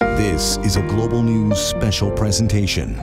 This is a Global News special presentation.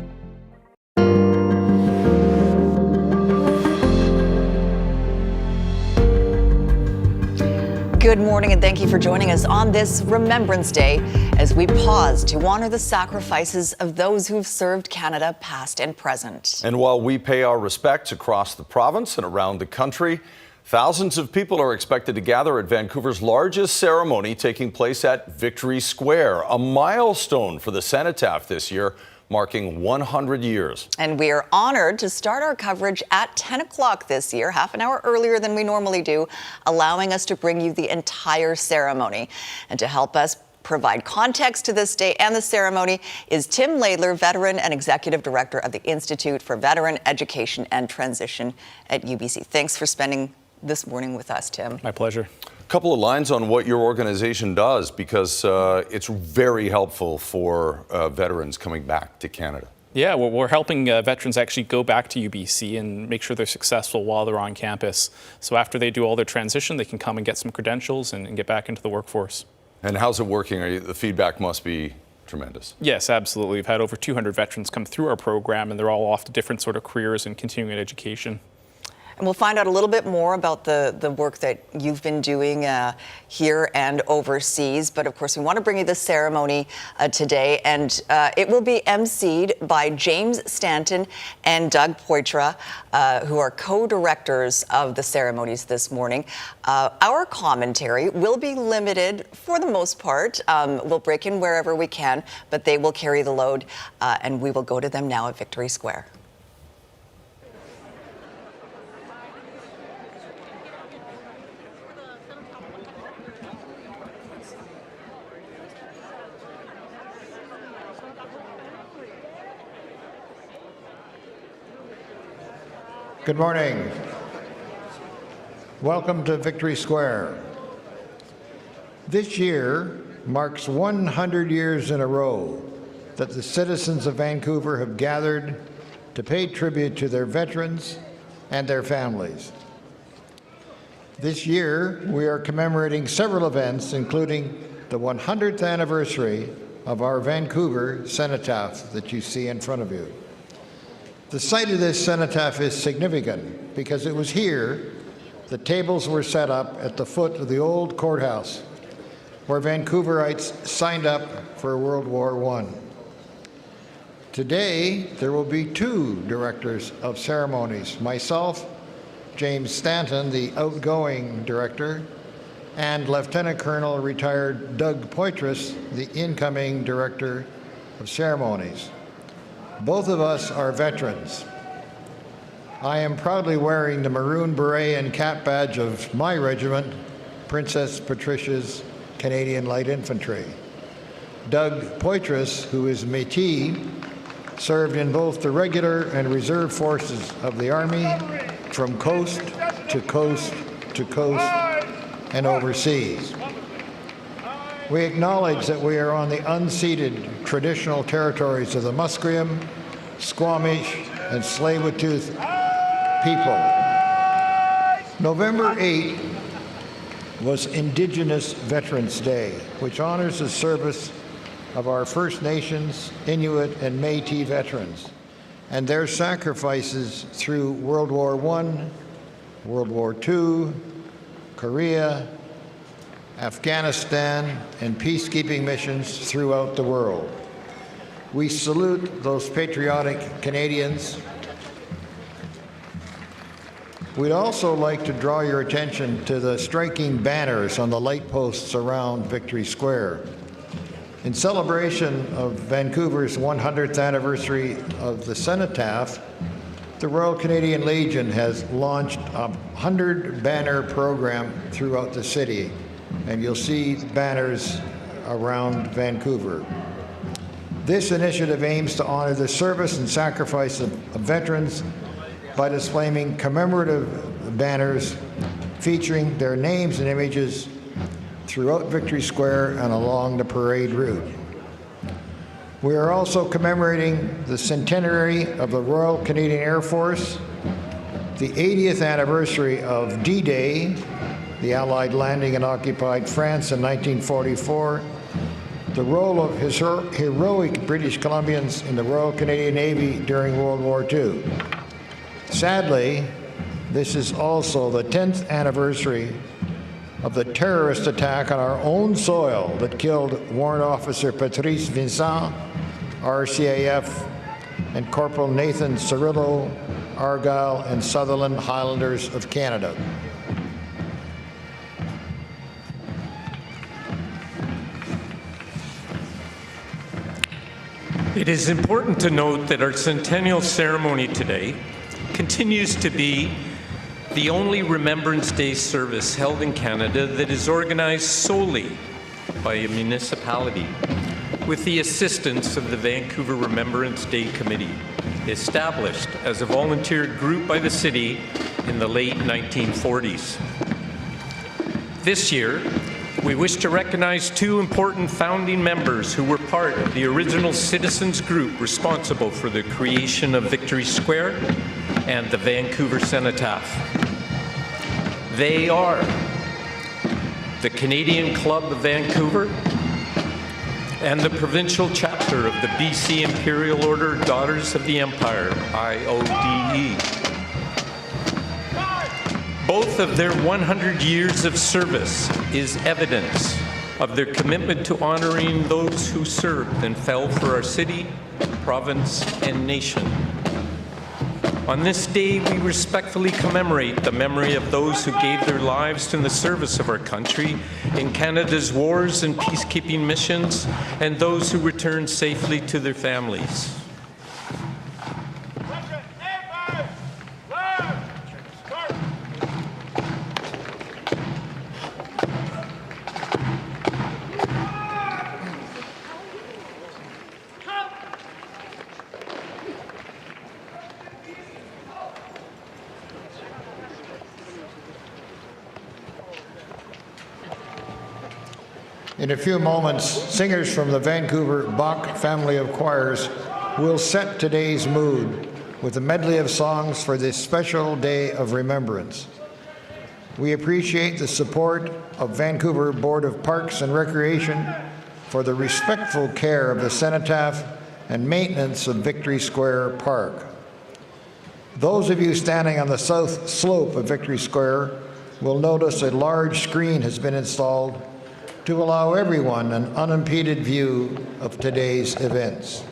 Good morning and thank you for joining us on this Remembrance Day as we pause to honor the sacrifices of those who've served Canada past and present. And while we pay our respects across the province and around the country, thousands of people are expected to gather at Vancouver's largest ceremony taking place at Victory Square, a milestone for the cenotaph this year, marking 100 years. And we are honored to start our coverage at 10 o'clock this year, half an hour earlier than we normally do, allowing us to bring you the entire ceremony. And to help us provide context to this day and the ceremony is Tim Laidler, veteran and executive director of the Institute for Veteran Education and Transition at UBC. Thanks for spending this morning with us, Tim. My pleasure. A couple of lines on what your organization does, because it's very helpful for veterans coming back to Canada. Yeah, well, we're helping veterans actually go back to UBC and make sure they're successful while they're on campus. So after they do all their transition, they can come and get some credentials and get back into the workforce. And how's it working? The feedback must be tremendous. Yes, absolutely. We've had over 200 veterans come through our program, and they're all off to different sort of careers and continuing education. And we'll find out a little bit more about the work that you've been doing here and overseas. But of course, we want to bring you this ceremony today. And it will be emceed by James Stanton and Doug Poitras, who are co-directors of the ceremonies this morning. Our commentary will be limited for the most part. We'll break in wherever we can, but they will carry the load. And we will go to them now at Victory Square. Good morning. Welcome to Victory Square. This year marks 100 years in a row that the citizens of Vancouver have gathered to pay tribute to their veterans and their families. This year, we are commemorating several events, including the 100th anniversary of our Vancouver cenotaph that you see in front of you. The site of this cenotaph is significant because it was here the tables were set up at the foot of the old courthouse where Vancouverites signed up for World War I. Today, there will be two directors of ceremonies, myself, James Stanton, the outgoing director, and Lieutenant Colonel retired Doug Poitras, the incoming director of ceremonies. Both of us are veterans. I am proudly wearing the maroon beret and cap badge of my regiment, Princess Patricia's Canadian Light Infantry. Doug Poitras, who is Métis, served in both the regular and reserve forces of the Army from coast to coast to coast and overseas. We acknowledge that we are on the unceded traditional territories of the Musqueam, Squamish, and Tsleil-Waututh people. November 8 was Indigenous Veterans Day, which honors the service of our First Nations, Inuit, and Métis veterans and their sacrifices through World War I, World War II, Korea, Afghanistan, and peacekeeping missions throughout the world. We salute those patriotic Canadians. We'd also like to draw your attention to the striking banners on the light posts around Victory Square. In celebration of Vancouver's 100th anniversary of the cenotaph, the Royal Canadian Legion has launched a 100-banner program throughout the city, and you'll see banners around Vancouver. This initiative aims to honor the service and sacrifice of veterans by displaying commemorative banners featuring their names and images throughout Victory Square and along the parade route. We are also commemorating the centenary of the Royal Canadian Air Force, the 80th anniversary of D-Day, the Allied landing in occupied France in 1944, the role of heroic British Columbians in the Royal Canadian Navy during World War II. Sadly, this is also the 10th anniversary of the terrorist attack on our own soil that killed Warrant Officer Patrice Vincent, RCAF, and Corporal Nathan Cirillo, Argyll and Sutherland Highlanders of Canada. It is important to note that our centennial ceremony today continues to be the only Remembrance Day service held in Canada that is organized solely by a municipality with the assistance of the Vancouver Remembrance Day Committee, established as a volunteer group by the city in the late 1940s. This year, we wish to recognize two important founding members who were part of the original citizens group responsible for the creation of Victory Square and the Vancouver Cenotaph. They are the Canadian Club of Vancouver and the provincial chapter of the BC Imperial Order Daughters of the Empire, IODE. Both of their 100 years of service is evidence of their commitment to honoring those who served and fell for our city, province, and nation. On this day, we respectfully commemorate the memory of those who gave their lives in the service of our country in Canada's wars and peacekeeping missions, and those who returned safely to their families. In a few moments, singers from the Vancouver Bach family of choirs will set today's mood with a medley of songs for this special day of remembrance. We appreciate the support of Vancouver Board of Parks and Recreation for the respectful care of the cenotaph and maintenance of Victory Square Park. Those of you standing on the south slope of Victory Square will notice a large screen has been installed to allow everyone an unimpeded view of today's events.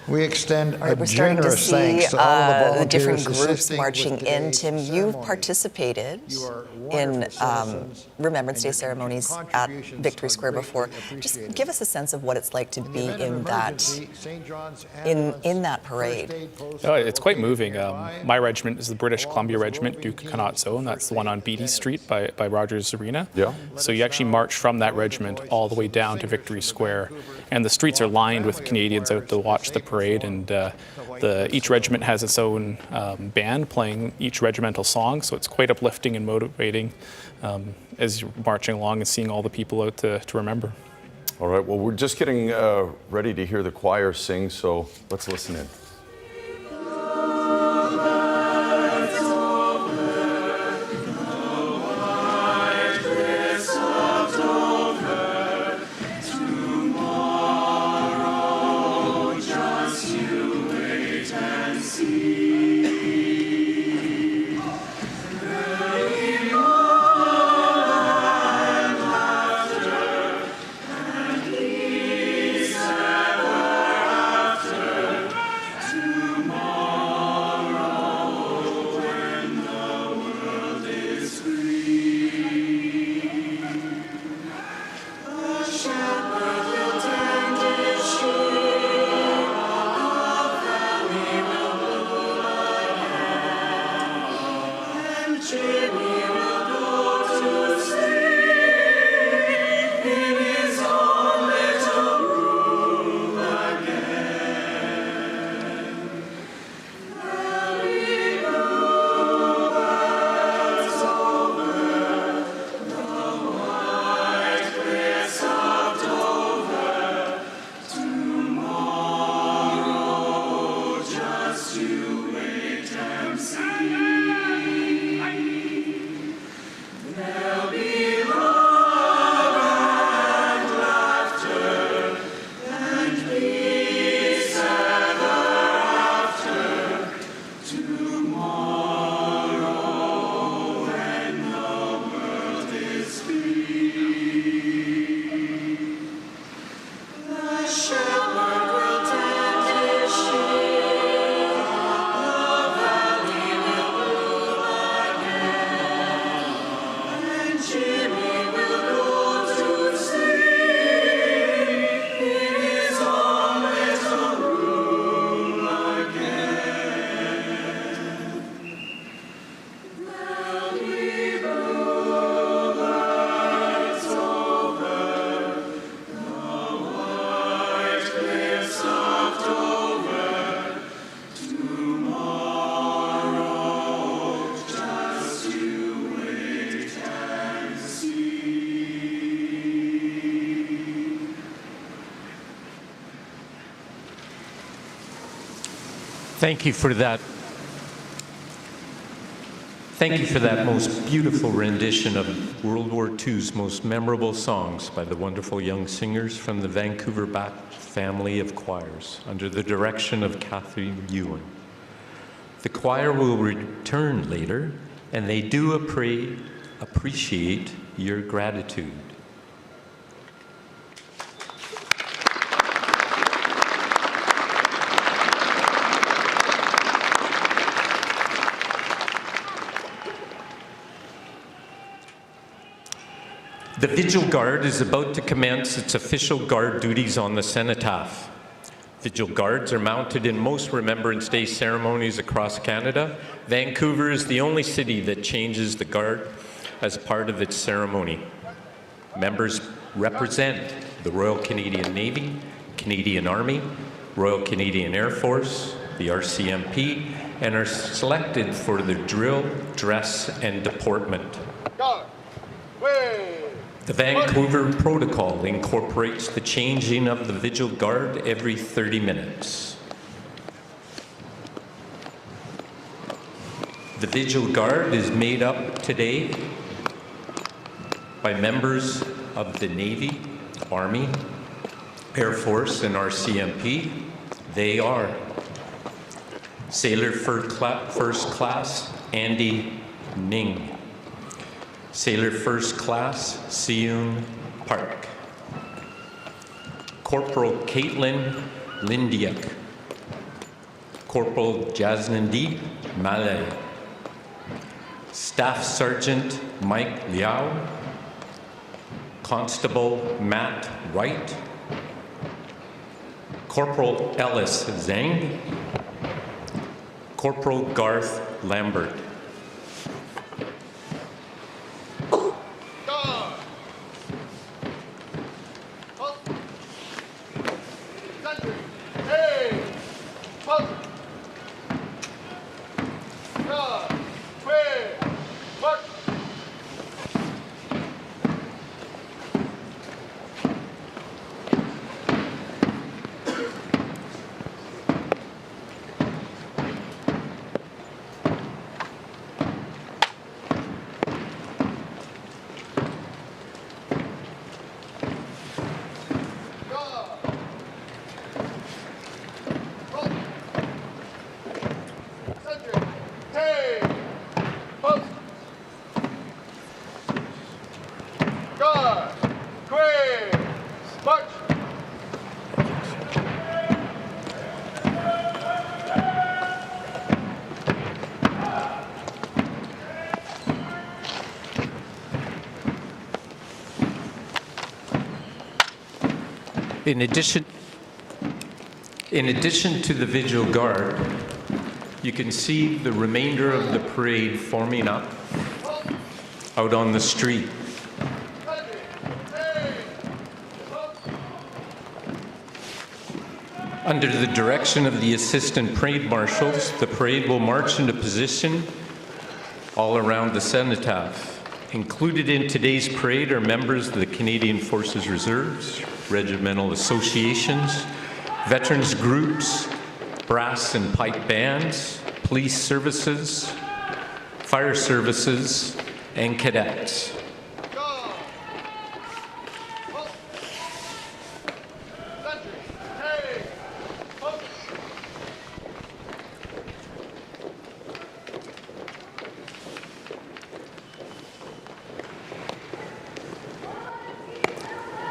We extend a generous thanks to all the volunteers different groups assisting marching with in. today's Tim, you've ceremony. participated You are in wonderful citizens, Remembrance Day and your ceremonies at contributions Victory are Square greatly before. appreciated. Just give us a sense of what it's like to In the be event of in that emergency, St. John's in ambulance that parade. first aid post Oh, it's quite located moving. nearby, My regiment is the British along Columbia with the Regiment, roving Duke team Conazzo, and of that's the one on first Beatty aid Street by Rogers Arena. Yeah. So you actually march from that regiment all the way down to Victory Square, and the streets are lined with Canadians out to watch the parade, and each regiment has its own band playing each regimental song, so it's quite uplifting and motivating as you're marching along and seeing all the people out to remember. All right, well, we're just getting ready to hear the choir sing, so let's listen in. Thank you for that. Thank you for that most beautiful rendition of World War II's most memorable songs by the wonderful young singers from the Vancouver family of choirs under the direction of Catherine Ewan. The choir will return later, and they do appreciate your gratitude. The Vigil Guard is about to commence its official guard duties on the cenotaph. Vigil Guards are mounted in most Remembrance Day ceremonies across Canada. Vancouver is the only city that changes the guard as part of its ceremony. Members represent the Royal Canadian Navy, Canadian Army, Royal Canadian Air Force, the RCMP, and are selected for their drill, dress, and deportment. The Vancouver Protocol incorporates the changing of the Vigil Guard every 30 minutes. The Vigil Guard is made up today by members of the Navy, Army, Air Force, and RCMP. They are Sailor First Class Andy Ning, Sailor First Class Seung Park, Corporal Caitlin Lindiak, Corporal Jasnandeep Malay, Staff Sergeant Mike Liao, Constable Matt Wright, Corporal Ellis Zhang, Corporal Garth Lambert. In addition to the Vigil Guard, you can see the remainder of the parade forming up out on the street. Under the direction of the assistant parade marshals, the parade will march into position all around the cenotaph. Included in today's parade are members of the Canadian Forces Reserves, regimental associations, veterans groups, brass and pipe bands, police services, fire services, and cadets.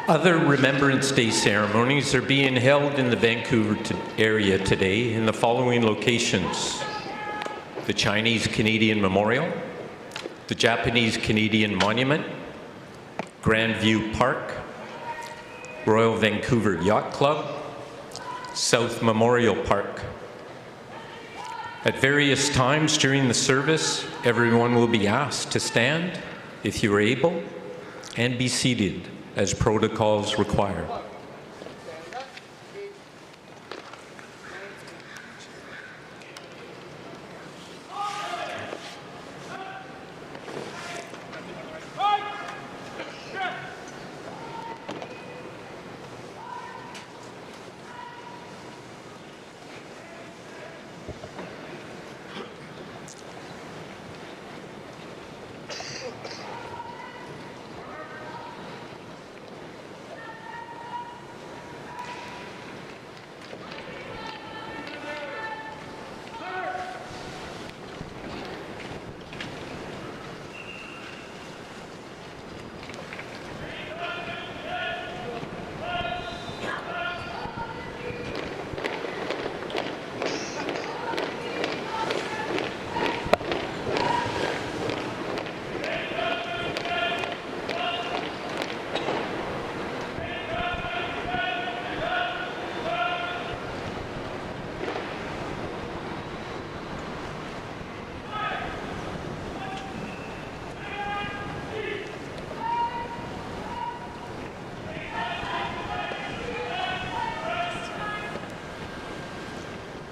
Other Remembrance Day ceremonies are being held in the Vancouver area today in the following locations: the Chinese-Canadian Memorial, the Japanese-Canadian Monument, Grandview Park, Royal Vancouver Yacht Club, South Memorial Park. At various times during the service, everyone will be asked to stand, if you are able, and be seated as protocols require.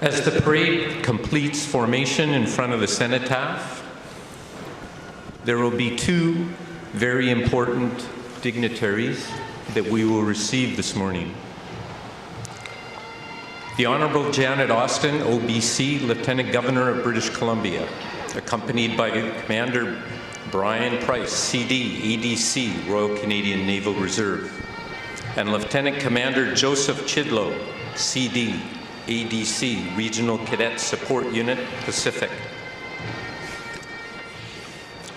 As the parade completes formation in front of the cenotaph, there will be two very important dignitaries that we will receive this morning. The Honourable Janet Austin, OBC, Lieutenant Governor of British Columbia, accompanied by Commander Brian Price, CD, ADC, Royal Canadian Naval Reserve, and Lieutenant Commander Joseph Chidlow, CD, ADC, Regional Cadet Support Unit, Pacific.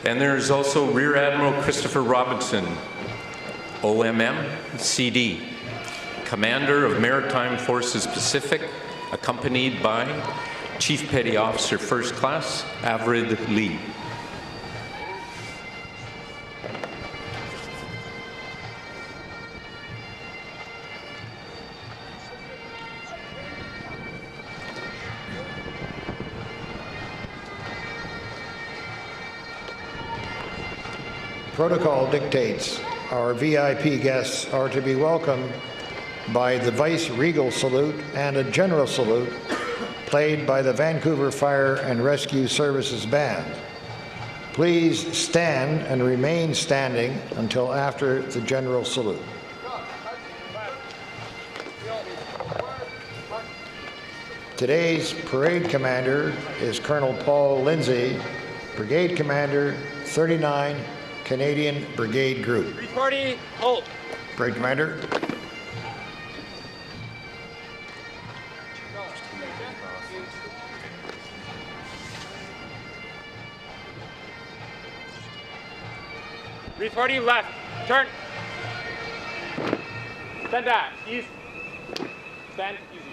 And there is also Rear Admiral Christopher Robinson, OMM, CD, Commander of Maritime Forces Pacific, accompanied by Chief Petty Officer First Class, Avrid Lee. Protocol dictates our VIP guests are to be welcomed by the Vice Regal Salute and a General Salute played by the Vancouver Fire and Rescue Services Band. Please stand and remain standing until after the General Salute. Today's parade commander is Colonel Paul Lindsay, Brigade Commander, 39 Canadian Brigade Group. Party, halt. Parade Commander. Wreath party, left. Turn. Stand back. East. Stand easy.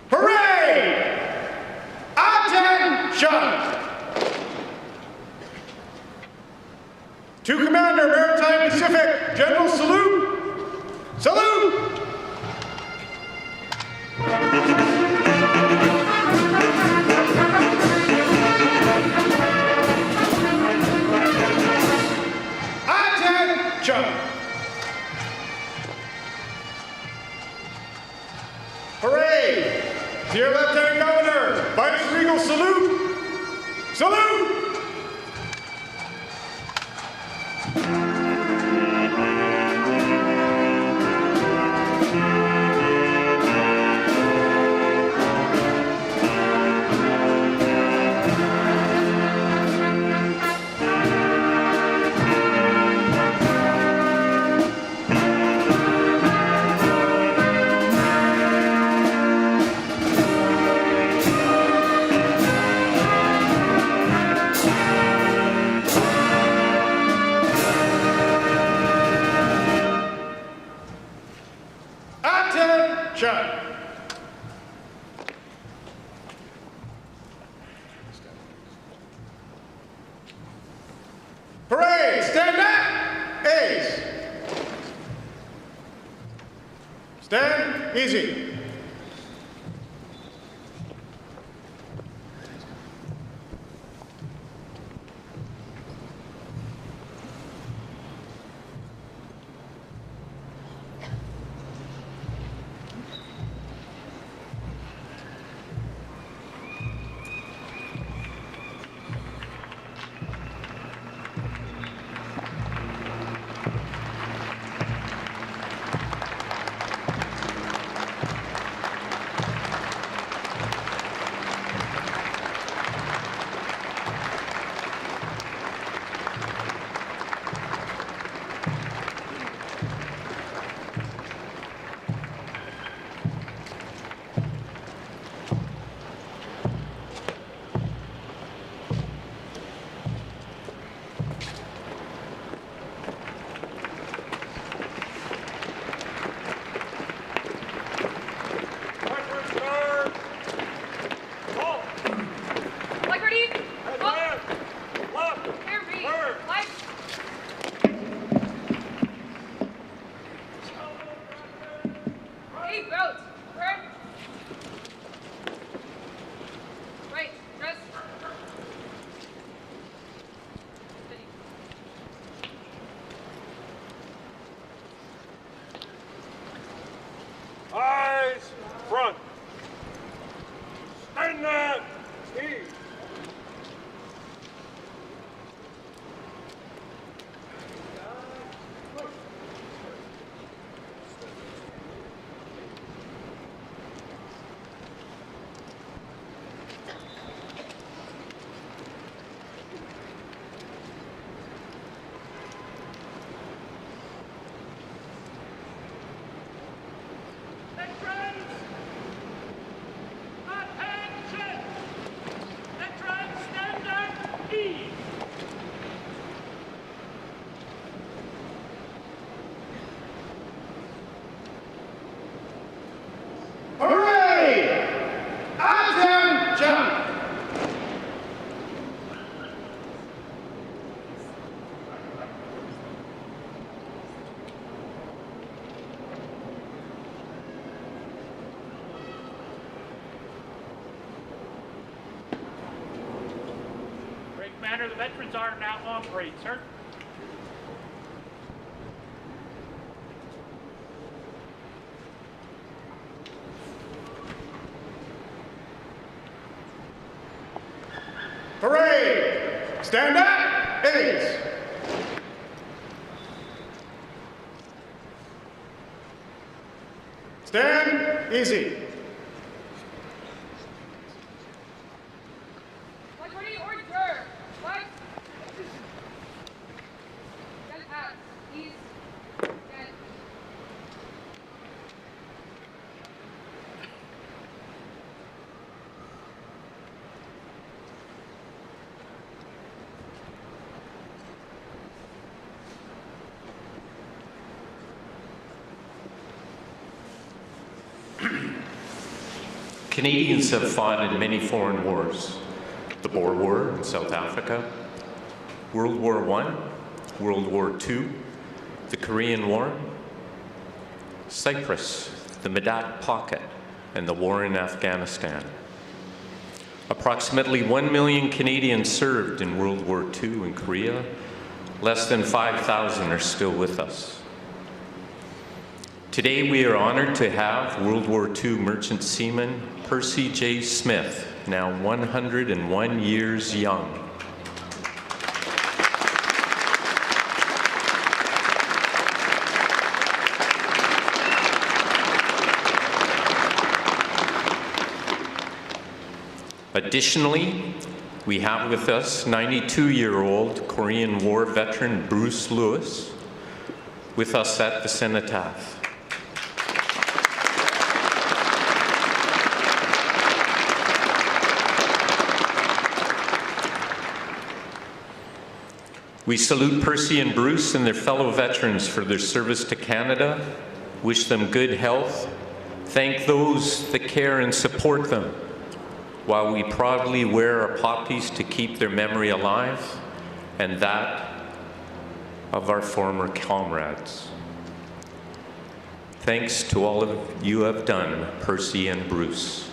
Parade! Attention! To Commander Maritime Pacific, General Salute! Salute! Attention! Parade! Dear Lieutenant Governor, Vice Regal Salute! Salute! Parade, stand up, A's. Stand easy. the veterans are now on parade, sir. Parade! Stand up! A's! Stand easy. Canadians have fought in many foreign wars. The Boer War in South Africa, World War I, World War II, the Korean War, Cyprus, the Medak Pocket, and the war in Afghanistan. Approximately 1 million Canadians served in World War II in Korea. Less than 5,000 are still with us. Today we are honored to have World War II merchant seaman Percy J. Smith, now 101 years young. Additionally, we have with us 92-year-old Korean War veteran Bruce Lewis with us at the cenotaph. We salute Percy and Bruce and their fellow veterans for their service to Canada, wish them good health, thank those that care and support them, while we proudly wear our poppies to keep their memory alive and that of our former comrades. Thanks to all of you have done, Percy and Bruce.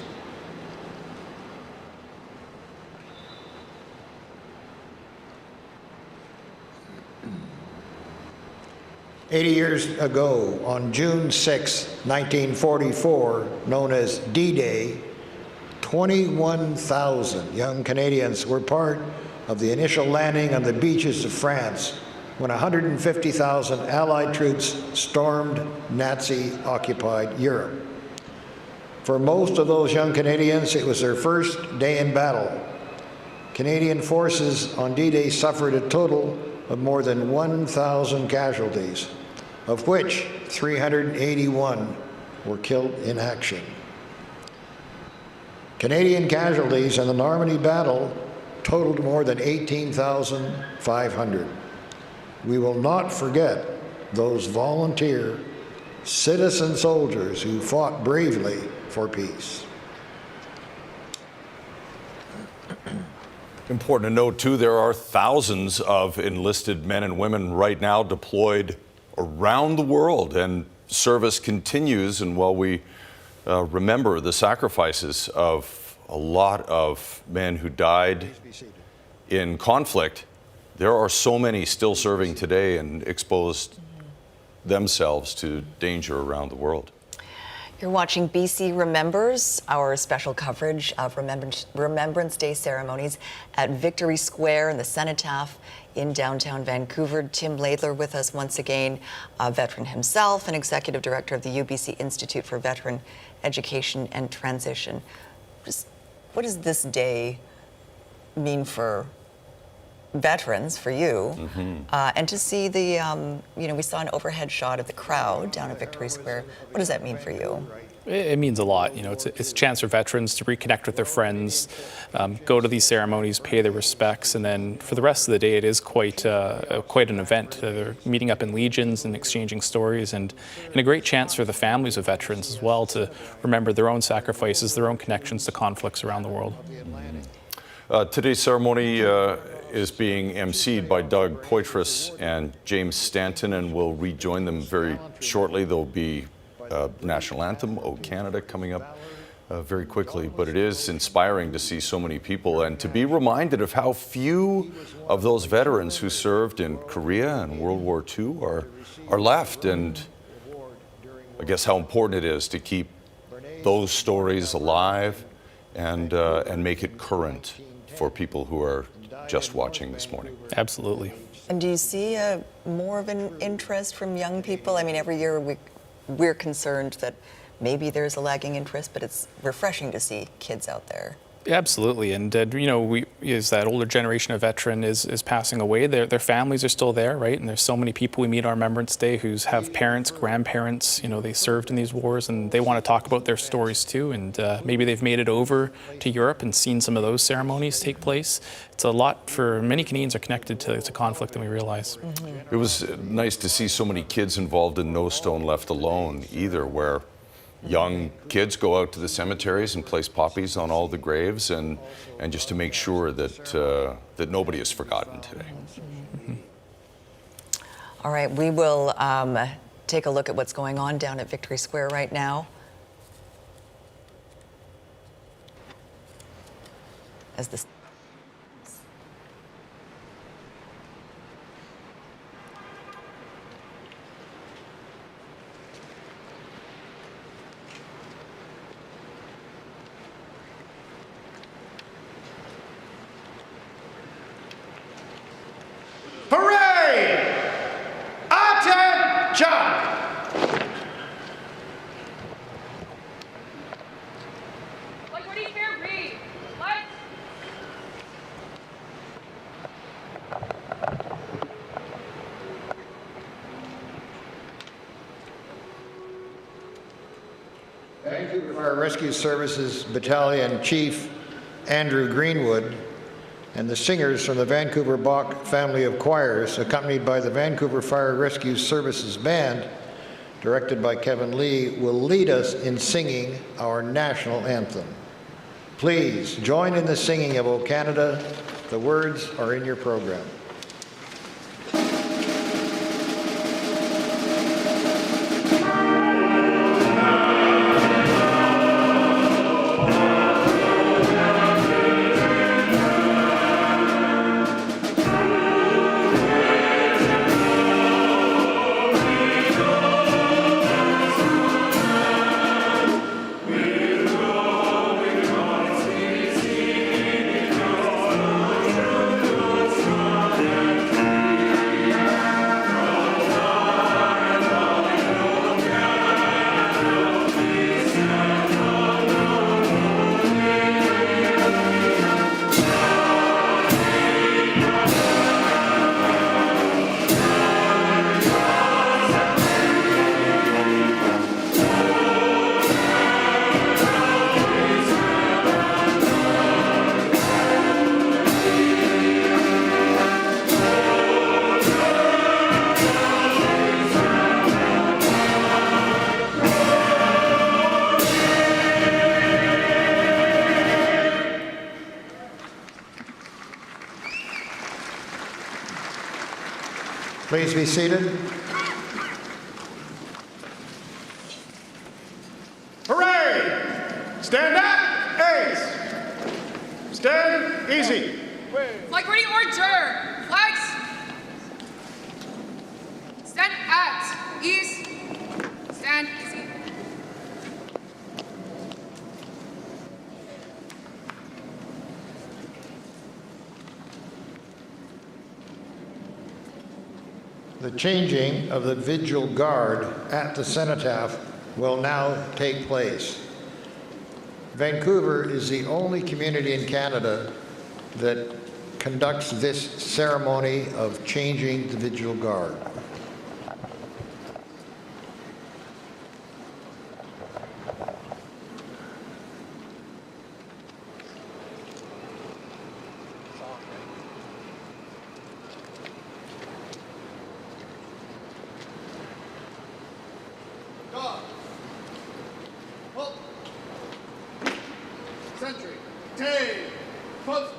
80 years ago, on June 6, 1944, known as D-Day, 21,000 young Canadians were part of the initial landing on the beaches of France when 150,000 Allied troops stormed Nazi-occupied Europe. For most of those young Canadians, it was their first day in battle. Canadian forces on D-Day suffered a total of more than 1,000 casualties, of which 381 were killed in action. Canadian casualties in the Normandy battle totaled more than 18,500. We will not forget those volunteer citizen soldiers who fought bravely for peace. Important to note, too, there are thousands of enlisted men and women right now deployed around the world, and service continues. And while we remember the sacrifices of a lot of men who died in conflict, there are so many still serving today and exposed themselves to danger around the world. You're watching BC Remembers, our special coverage of Remembrance Day ceremonies at Victory Square in the Cenotaph in downtown Vancouver. Tim Laidler with us once again, a veteran himself and executive director of the UBC Institute for Veteran Education and Transition. What does this day mean for veterans, for you? And to see the, we saw an overhead shot of the crowd down at Victory Square. What does that mean for you? It means a lot. It's a chance for veterans to reconnect with their friends, go to these ceremonies, pay their respects, and then for the rest of the day, it is quite an event. They're meeting up in legions and exchanging stories, and a great chance for the families of veterans as well to remember their own sacrifices, their own connections to conflicts around the world. Today's ceremony is being emceed by Doug Poitras and James Stanton, and we'll rejoin them very shortly. There'll be national anthem, O Canada, coming up very quickly, but it is inspiring to see so many people and to be reminded of how few of those veterans who served in Korea and World War II are left, and I guess how important it is to keep those stories alive and make it current for people who are just watching this morning. Absolutely. And do you see more of an interest from young people? I mean, every year we're concerned that maybe there's a lagging interest, but it's refreshing to see kids out there. Absolutely, and as that older generation of veteran is passing away, their families are still there, right? And there's so many people we meet on Remembrance Day who have parents, grandparents, they served in these wars, and they want to talk about their stories too. And maybe they've made it over to Europe and seen some of those ceremonies take place. It's a lot for many Canadians are connected to conflict than we realize. It was nice to see so many kids involved in No Stone Left Alone either, where young kids go out to the cemeteries and place poppies on all the graves, and just to make sure that nobody is forgotten today. All right, we will take a look at what's going on down at Victory Square right now. As this Parade! Attention! Like, what do you hear, Wreath? What? Vancouver Fire Rescue Services Battalion Chief Andrew Greenwood and the singers from the Vancouver Bach family of choirs, accompanied by the Vancouver Fire Rescue Services Band, directed by Kevin Lee, will lead us in singing our national anthem. Please join in the singing of O Canada. The words are in your program. Please be seated. Parade! Stand up, A's! Stand easy. Like, ready, order! Flags! Stand at ease. Stand easy. The changing of the Vigil guard at the cenotaph will now take place. Vancouver is the only community in Canada that conducts this ceremony of changing the Vigil guard. Sentry, take, post.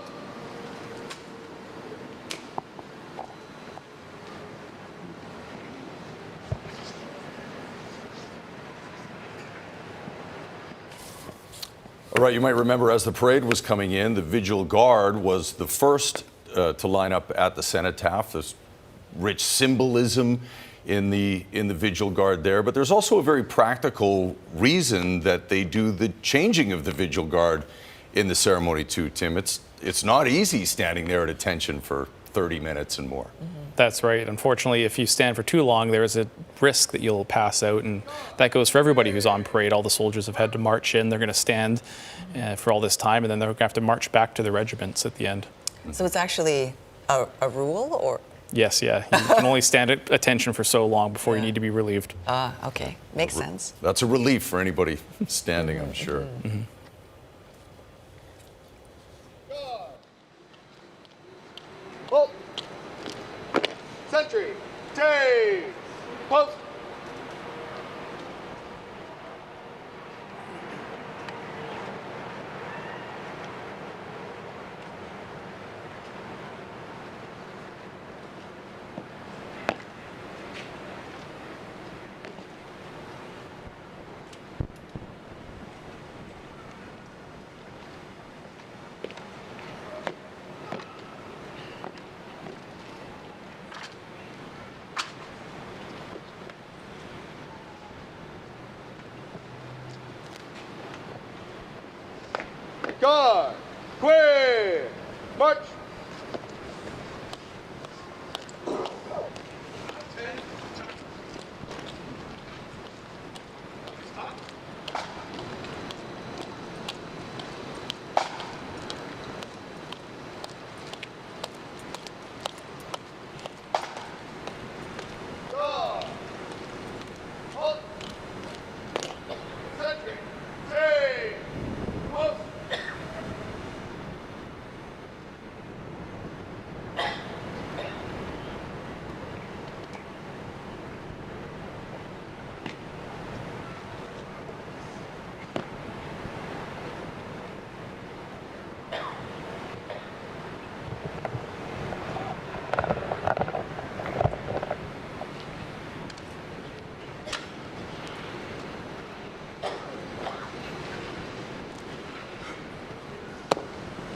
Right, you might remember as the parade was coming in, the Vigil Guard was the first to line up at the cenotaph. There's rich symbolism in the Vigil Guard there, but there's also a very practical reason that they do the changing of the Vigil Guard in the ceremony too, Tim. It's not easy standing there at attention for 30 minutes and more. That's right. Unfortunately, if you stand for too long, there's a risk that you'll pass out, and that goes for everybody who's on parade. All the soldiers have had to march in. They're going to stand for all this time, and then they're going to have to march back to the regiments at the end. So it's actually a rule, or? Yes, yeah. You can only stand at attention for so long before you need to be relieved. Okay. Makes sense. That's a relief for anybody standing, I'm sure. Mm-hmm. Halt. Sentry. Take. Post. Guard. Clear. March. Guard. Halt. Sentry. Take. Post.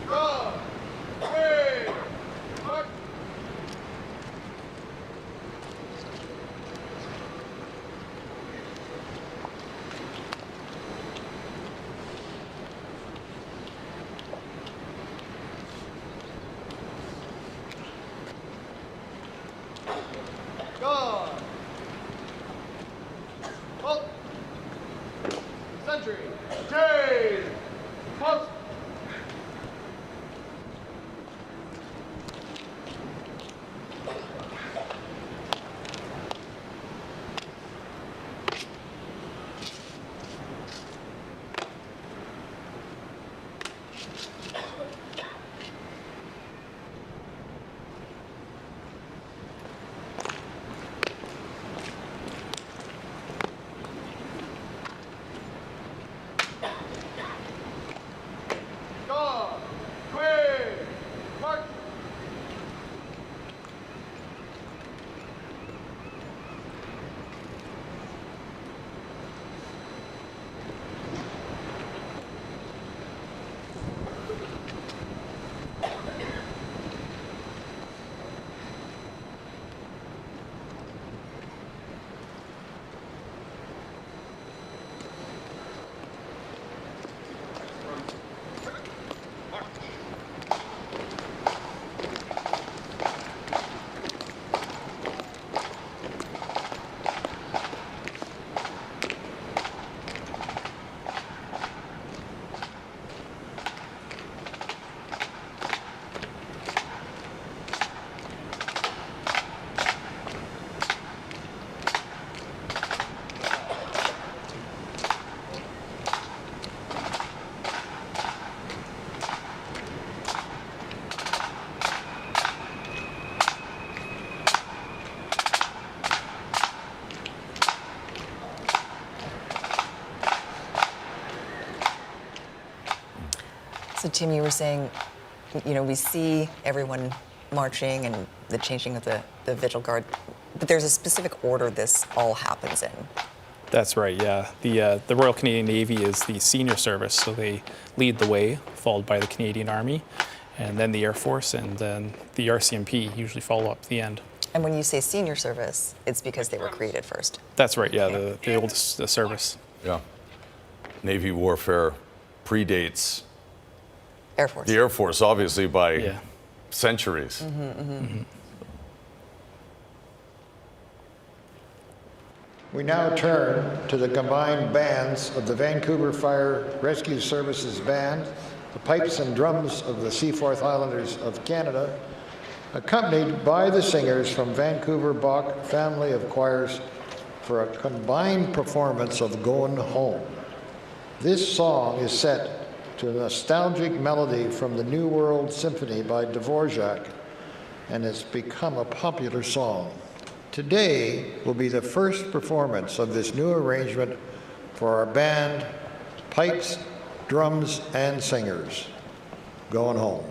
Guard. Clear. March. Guard. Halt. Sentry. Take. Post. Guard. Clear. March. So Tim, you were saying, we see everyone marching and the changing of the Vigil Guard, but there's a specific order this all happens in. That's right, yeah. The Royal Canadian Navy is the senior service, so they lead the way, followed by the Canadian Army, and then the Air Force, and then the RCMP usually follow up at the end. And when you say senior service, it's because they were created first. That's right, yeah, the oldest service. Yeah. Navy warfare predates Air Force. the Air Force, obviously, by centuries. We now turn to the combined bands of the Vancouver Fire Rescue Services Band, the pipes and drums of the Seaforth Highlanders of Canada, accompanied by the singers from Vancouver Bach family of choirs for a combined performance of Goin' Home. This song is set to a nostalgic melody from the New World Symphony by Dvorak, and it's become a popular song. Today will be the first performance of this new arrangement for our band, pipes, drums, and singers. Goin' Home.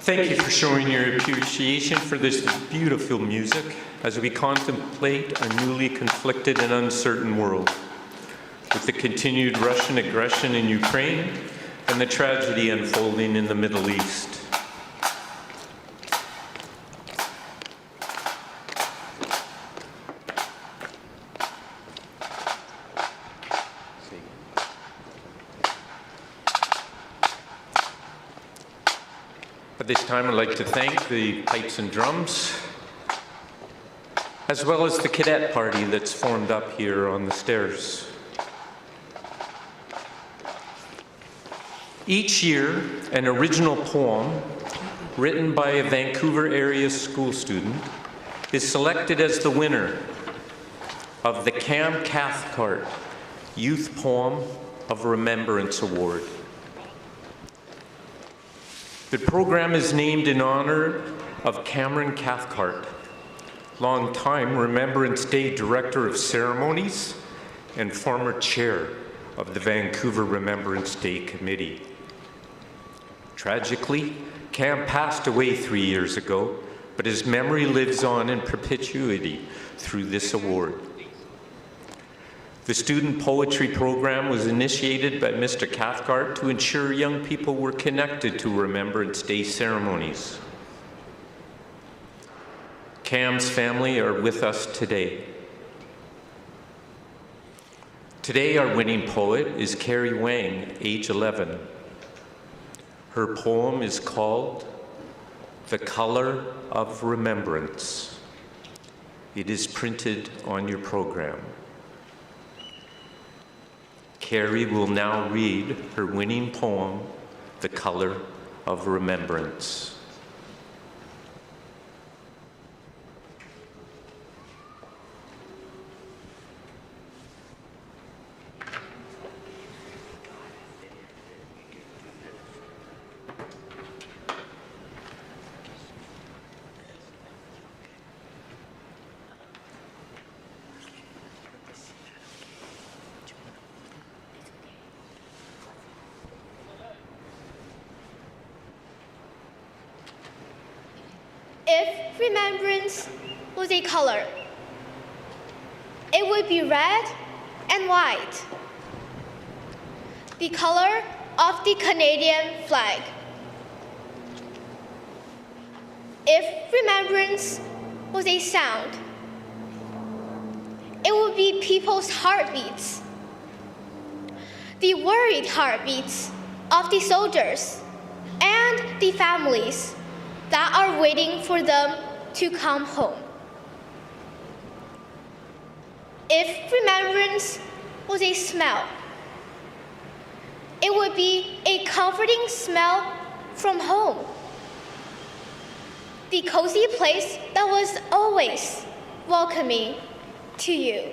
Thank you for showing your appreciation for this beautiful music as we contemplate a newly conflicted and uncertain world. with the continued Russian aggression in Ukraine and the tragedy unfolding in the Middle East. At this time, I'd like to thank the pipes and drums, as well as the cadet party that's formed up here on the stairs. Each year, an original poem written by a Vancouver area school student is selected as the winner of the Cam Cathcart Youth Poem of Remembrance Award. The program is named in honor of Cameron Cathcart, longtime Remembrance Day Director of Ceremonies and former chair of the Vancouver Remembrance Day Committee. Tragically, Cam passed away 3 years ago, but his memory lives on in perpetuity through this award. The student poetry program was initiated by Mr. Cathcart to ensure young people were connected to Remembrance Day ceremonies. Cam's family are with us today. Today, our winning poet is Carrie Wang, age 11. Her poem is called The Color of Remembrance. It is printed on your program. Carrie will now read her winning poem, The Color of Remembrance. If remembrance was a color, it would be red and white, the color of the Canadian flag. If remembrance was a sound, it would be people's heartbeats, the worried heartbeats of the soldiers and the families that are waiting for them to come home. If remembrance was a smell, it would be a comforting smell from home, the cozy place that was always welcoming to you.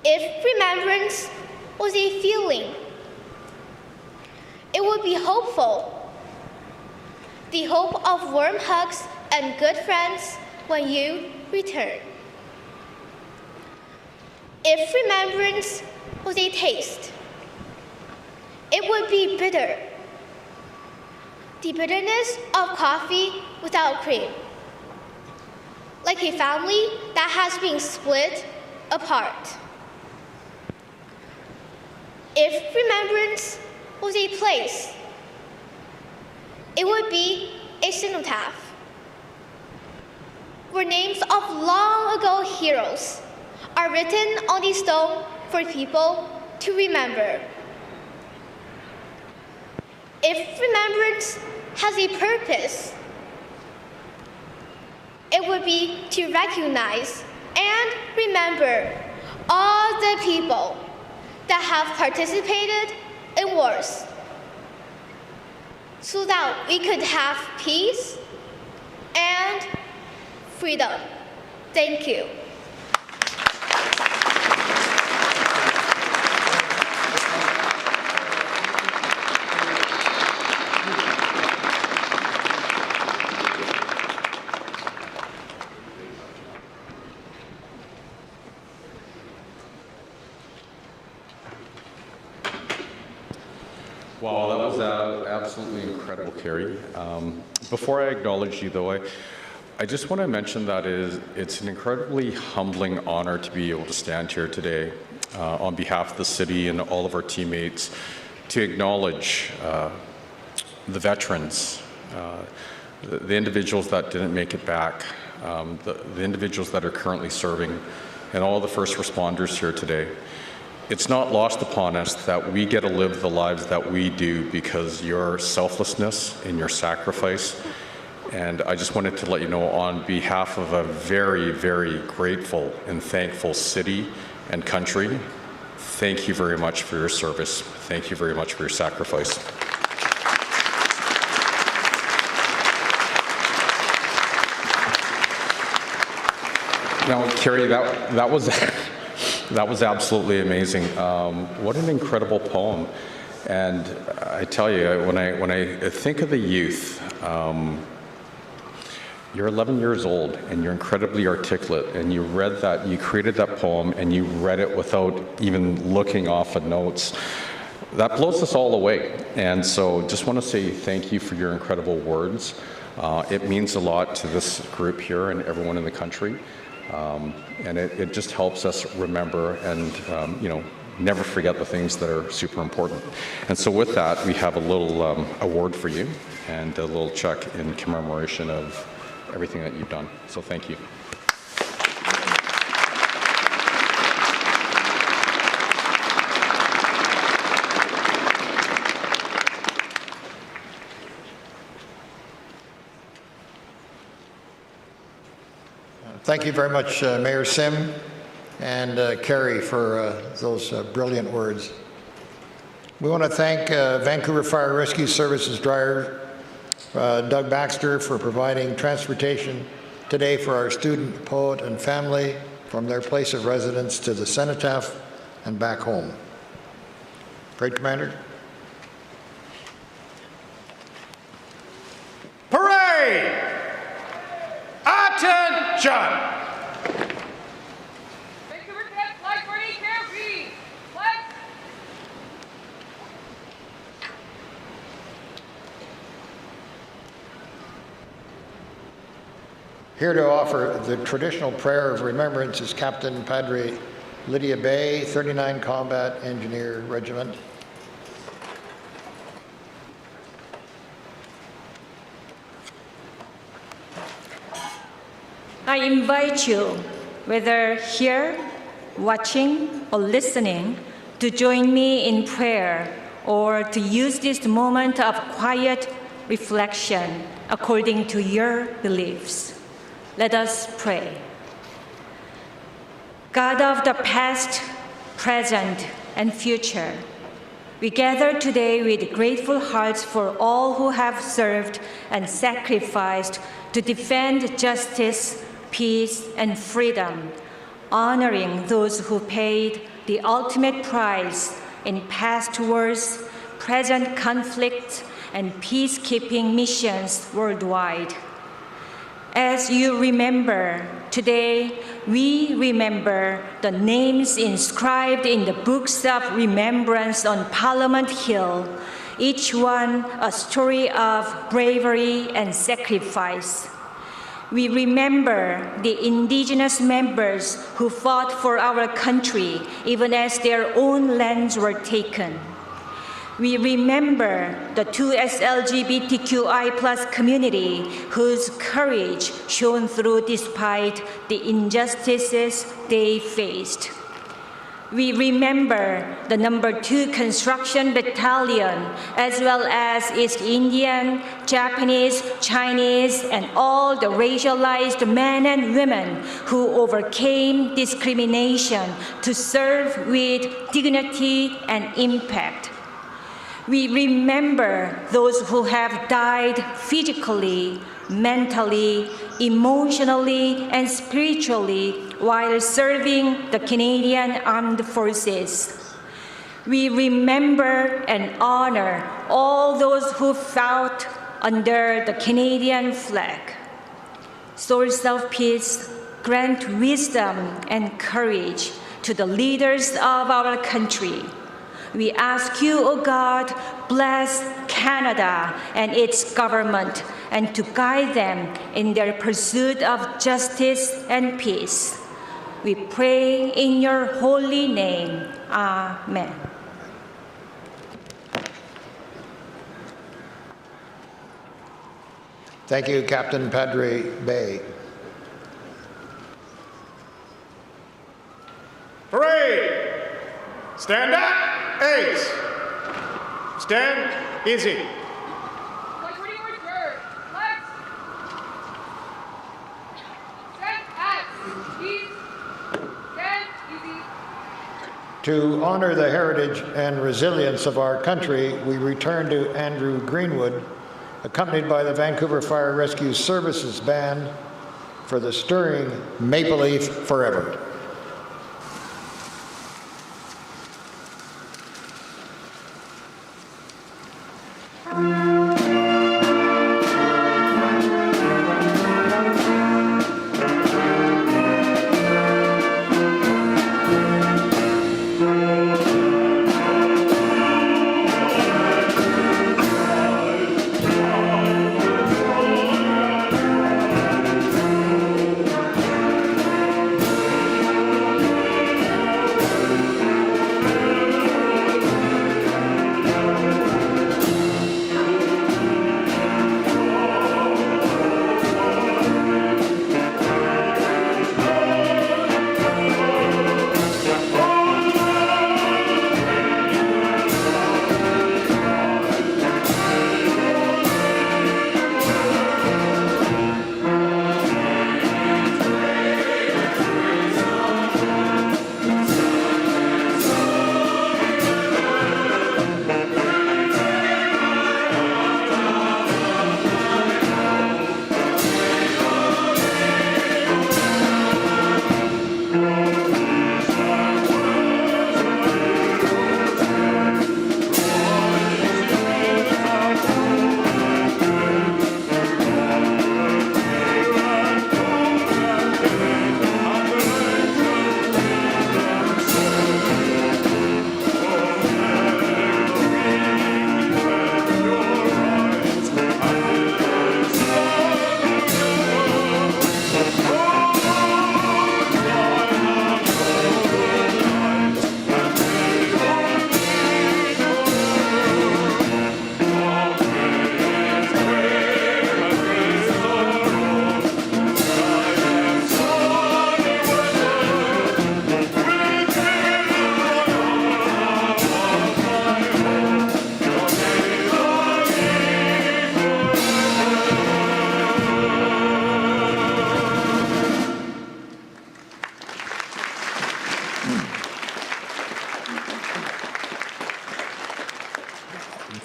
If remembrance was a feeling, it would be hopeful, the hope of warm hugs and good friends when you return. If remembrance was a taste, it would be bitter, the bitterness of coffee without cream, like a family that has been split apart. If remembrance was a place, it would be a cenotaph, where names of long ago heroes are written on the stone for people to remember. If remembrance has a purpose, it would be to recognize and remember all the people that have participated in wars, so that we could have peace and freedom. Thank you. Wow, that was absolutely incredible, Carrie. Before I acknowledge you, though, I just want to mention that it's an incredibly humbling honor to be able to stand here today on behalf of the city and all of our teammates to acknowledge the veterans, the individuals that didn't make it back, the individuals that are currently serving, and all the first responders here today. It's not lost upon us that we get to live the lives that we do because your selflessness and your sacrifice. And I just wanted to let you know, on behalf of a very, very grateful and thankful city and country, thank you very much for your service. Thank you very much for your sacrifice. Now, Carrie, that was absolutely amazing. What an incredible poem. And I tell you, when I think of the youth, you're 11 years old and you're incredibly articulate, and you created that poem and you read it without even looking off at notes. That blows us all away. And so just want to say thank you for your incredible words. It means a lot to this group here and everyone in the country. And it just helps us remember and, never forget the things that are super important. And so with that, we have a little award for you and a little check in commemoration of everything that you've done. So thank you. Thank you very much, Mayor Sim and Carrie, for those brilliant words. We want to thank Vancouver Fire Rescue Services driver Doug Baxter for providing transportation today for our student, poet, and family from their place of residence to the cenotaph and back home. Parade Commander. Parade! Attention! Vancouver Cadets flag parade, carefree. Flag. Here to offer the traditional prayer of remembrance is Captain Padre Lydia Bay, 39 Combat Engineer Regiment. I invite you, whether here, watching, or listening, to join me in prayer or to use this moment of quiet reflection according to your beliefs. Let us pray. God of the past, present, and future, we gather today with grateful hearts for all who have served and sacrificed to defend justice, peace, and freedom, honoring those who paid the ultimate price in past wars, present conflicts, and peacekeeping missions worldwide. As you remember, today we remember the names inscribed in the books of remembrance on Parliament Hill, each one a story of bravery and sacrifice. We remember the Indigenous members who fought for our country even as their own lands were taken. We remember the 2S LGBTQI+ community whose courage shone through despite the injustices they faced. We remember the No. 2 Construction Battalion, as well as East Indian, Japanese, Chinese, and all the racialized men and women who overcame discrimination to serve with dignity and impact. We remember those who have died physically, mentally, emotionally, and spiritually while serving the Canadian Armed Forces. We remember and honor all those who fought under the Canadian flag. Source of peace, grant wisdom and courage to the leaders of our country. We ask you, O God, bless Canada and its government, and to guide them in their pursuit of justice and peace. We pray in your holy name. Amen. Thank you, Captain Padre Bay. Parade! Stand up, Ace. Stand easy. Like, what do you return? Let's stand at ease. Stand easy. To honor the heritage and resilience of our country, we return to Andrew Greenwood, accompanied by the Vancouver Fire Rescue Services Band for the stirring Maple Leaf Forever.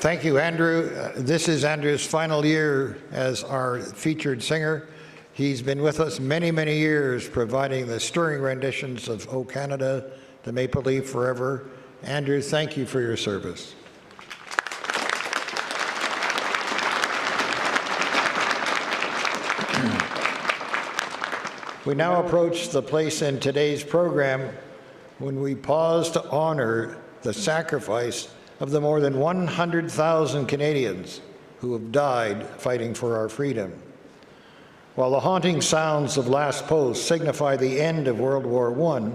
Thank you, Andrew. This is Andrew's final year as our featured singer. He's been with us many, many years, providing the stirring renditions of O Canada, the Maple Leaf Forever. Andrew, thank you for your service. We now approach the place in today's program when we pause to honor the sacrifice of the more than 100,000 Canadians who have died fighting for our freedom. While the haunting sounds of Last Post signify the end of World War I,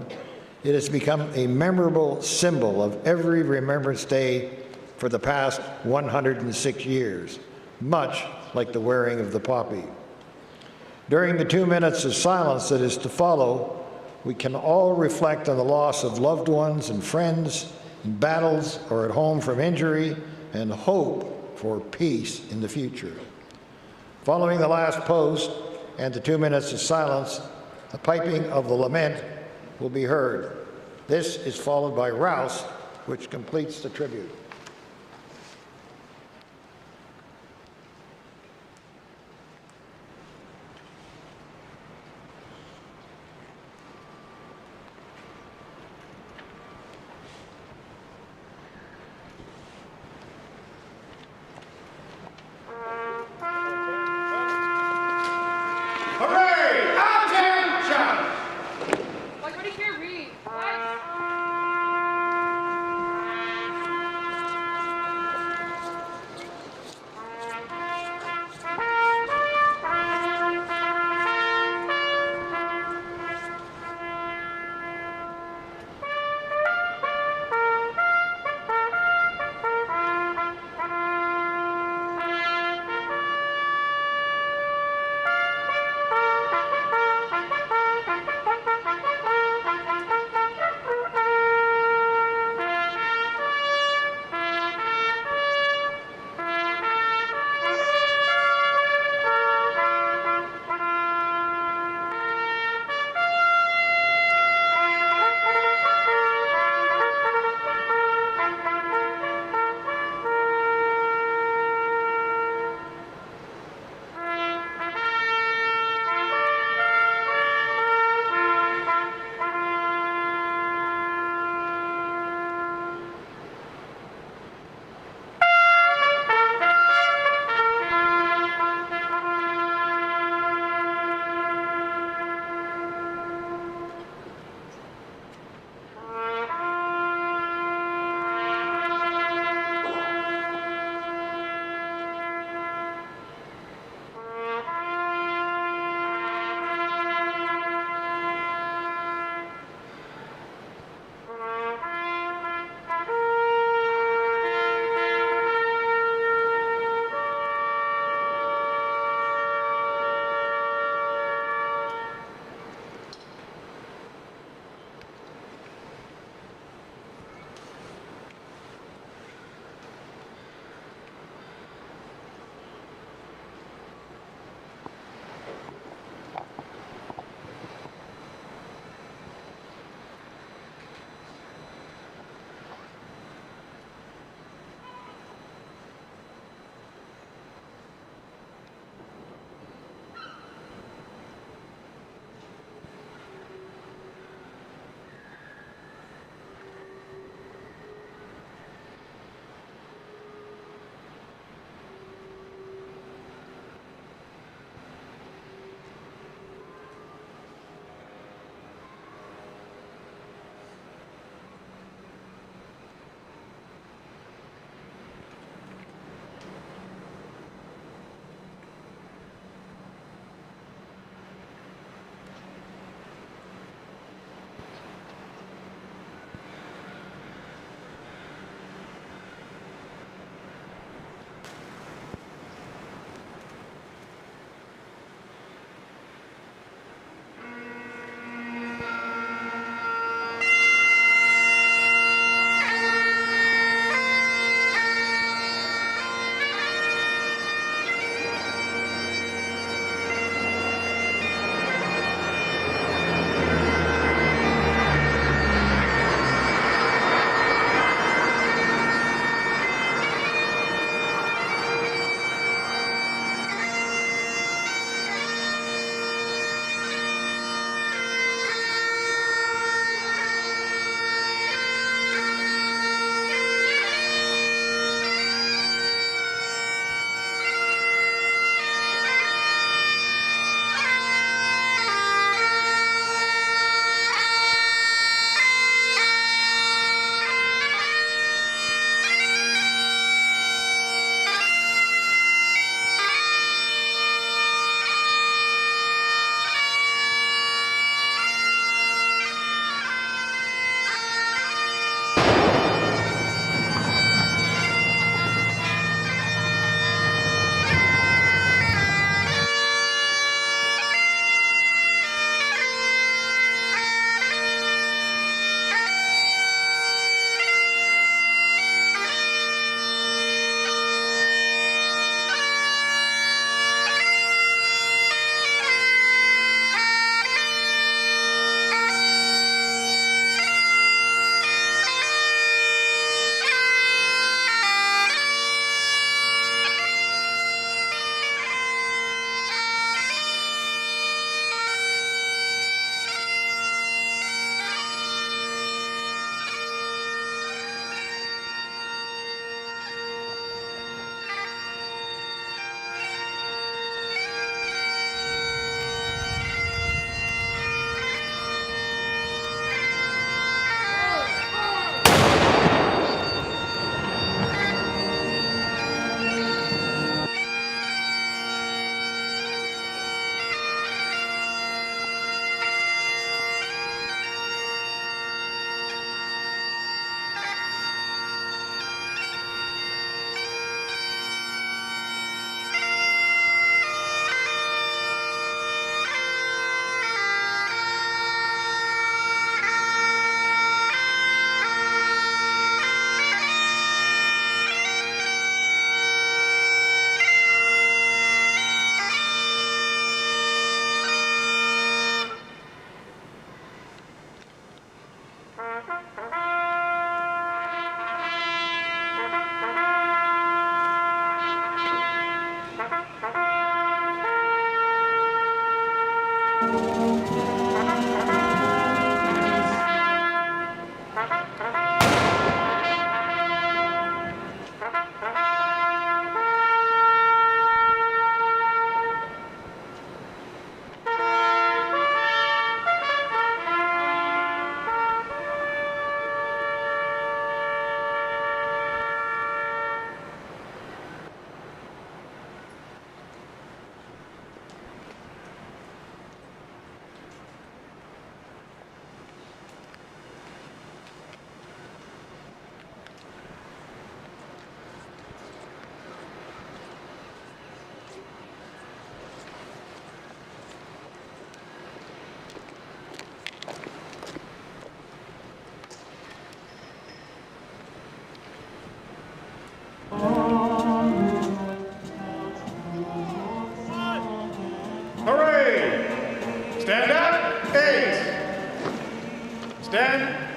it has become a memorable symbol of every Remembrance Day for the past 106 years, much like the wearing of the poppy. During the 2 minutes of silence that is to follow, we can all reflect on the loss of loved ones and friends in battles or at home from injury, and hope for peace in the future. Following the Last Post and the 2 minutes of silence, the piping of the lament will be heard. This is followed by Rouse, which completes the tribute.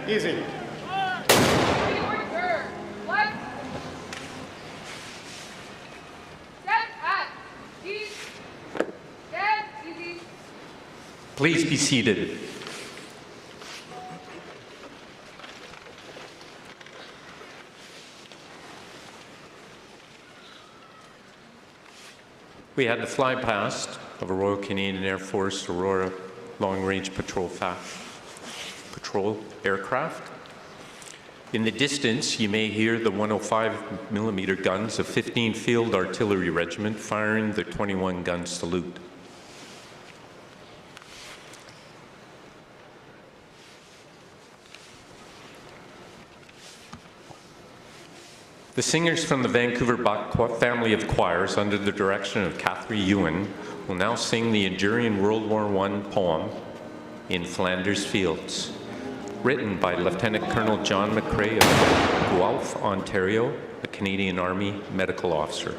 easy. Please be seated. We had the fly past of a Royal Canadian Air Force Aurora long-range patrol aircraft. In the distance, you may hear the 105mm guns of 15 Field Artillery Regiment firing their 21-gun salute. The singers from the Vancouver family of choirs, under the direction of Catherine Ewan, will now sing the enduring World War I poem, In Flanders Fields, written by Lieutenant Colonel John McCrae of Guelph, Ontario, a Canadian Army medical officer.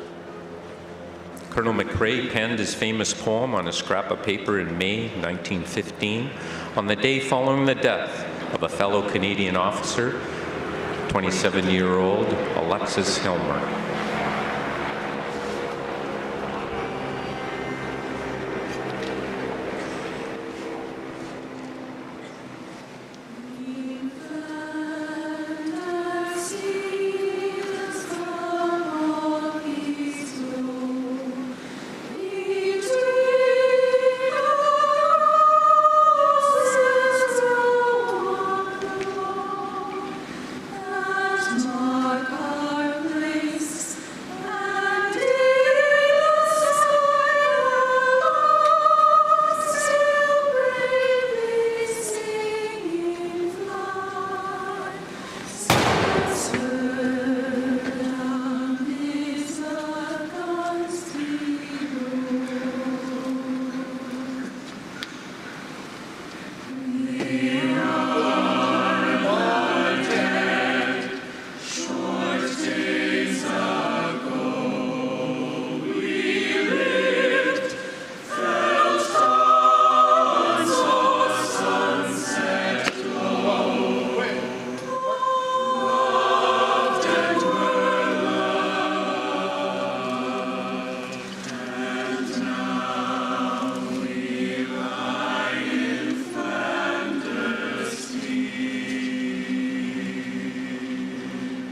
Colonel McCrae penned his famous poem on a scrap of paper in May 1915, on the day following the death of a fellow Canadian officer, 27-year-old Alexis Helmer.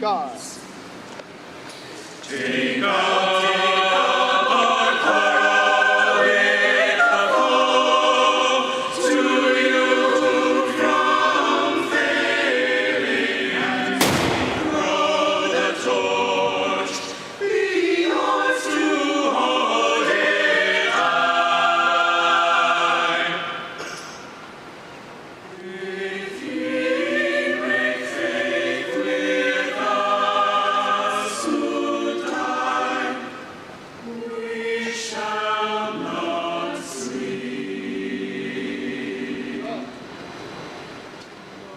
God. Take up our quarrel with the foe, to you from failing hands. Throw the torch, be yours to hold it high. If ye break faith with us who die, we shall not sleep.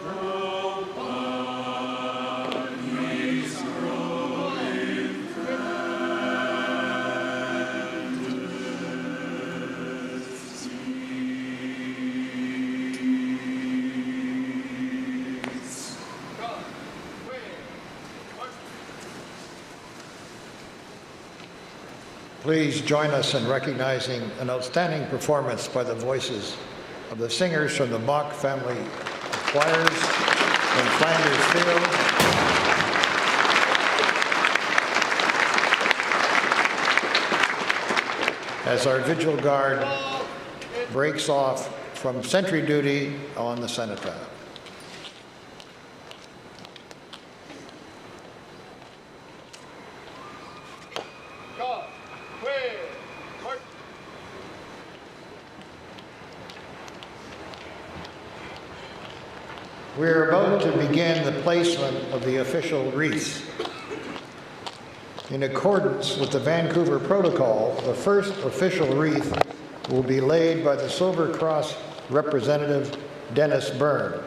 Though bodies grow in Please join us in recognizing an outstanding performance by the voices of the singers from the Mock family of choirs in Flanders Fields. As our Vigil Guard breaks off from sentry duty on the cenotaph. God, wait, march. We are about to begin the placement of the official wreaths. In accordance with the Vancouver Protocol, the first official wreath will be laid by the Silver Cross representative, Dennis Byrne.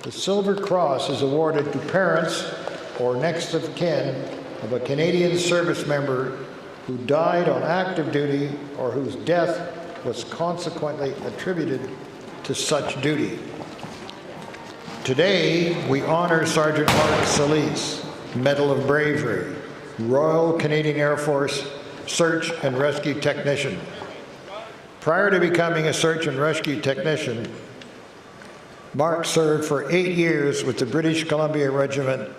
The Silver Cross is awarded to parents or next of kin of a Canadian service member who died on active duty or whose death was consequently attributed to such duty. Today, we honor Sergeant Mark Solis, Medal of Bravery, Royal Canadian Air Force Search and Rescue Technician. Prior to becoming a search and rescue technician, Mark served for 8 years with the British Columbia Regiment,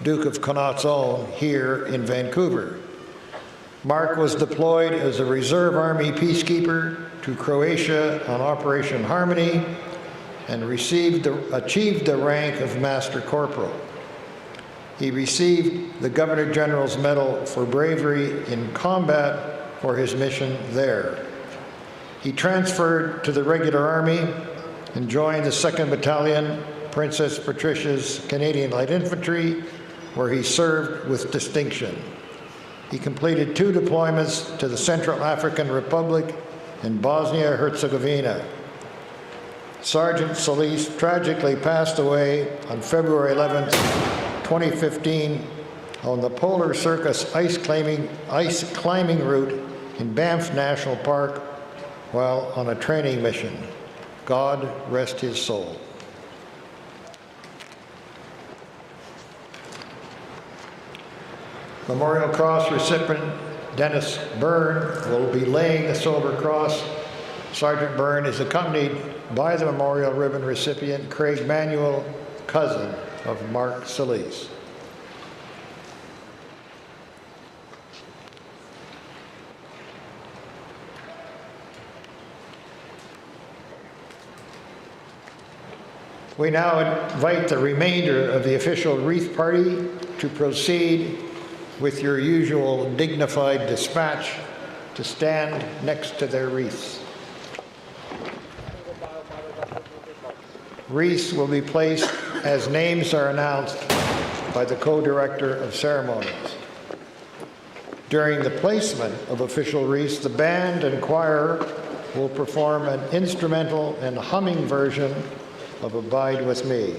Duke of Connaught's Own, here in Vancouver. Mark was deployed as a Reserve Army peacekeeper to Croatia on Operation Harmony and achieved the rank of Master Corporal. He received the Governor General's Medal for Bravery in combat for his mission there. He transferred to the regular army and joined the 2nd Battalion, Princess Patricia's Canadian Light Infantry, where he served with distinction. He completed 2 deployments to the Central African Republic and Bosnia-Herzegovina. Sergeant Solis tragically passed away on February 11, 2015, on the Polar Circus ice climbing route in Banff National Park while on a training mission. God rest his soul. Memorial Cross recipient Dennis Byrne will be laying the Silver Cross. Sergeant Byrne is accompanied by the Memorial Ribbon recipient Craig Manuel, cousin of Mark Solis. We now invite the remainder of the official wreath party to proceed with your usual dignified dispatch to stand next to their wreaths. Wreaths will be placed as names are announced by the co-director of ceremonies. During the placement of official wreaths, the band and choir will perform an instrumental and humming version of Abide With Me.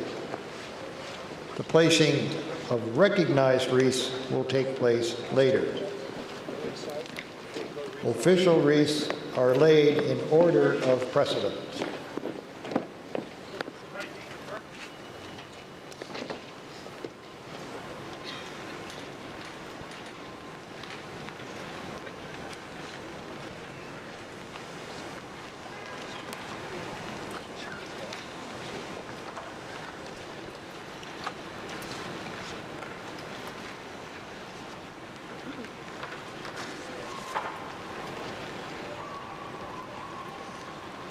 The placing of recognized wreaths will take place later. Official wreaths are laid in order of precedence.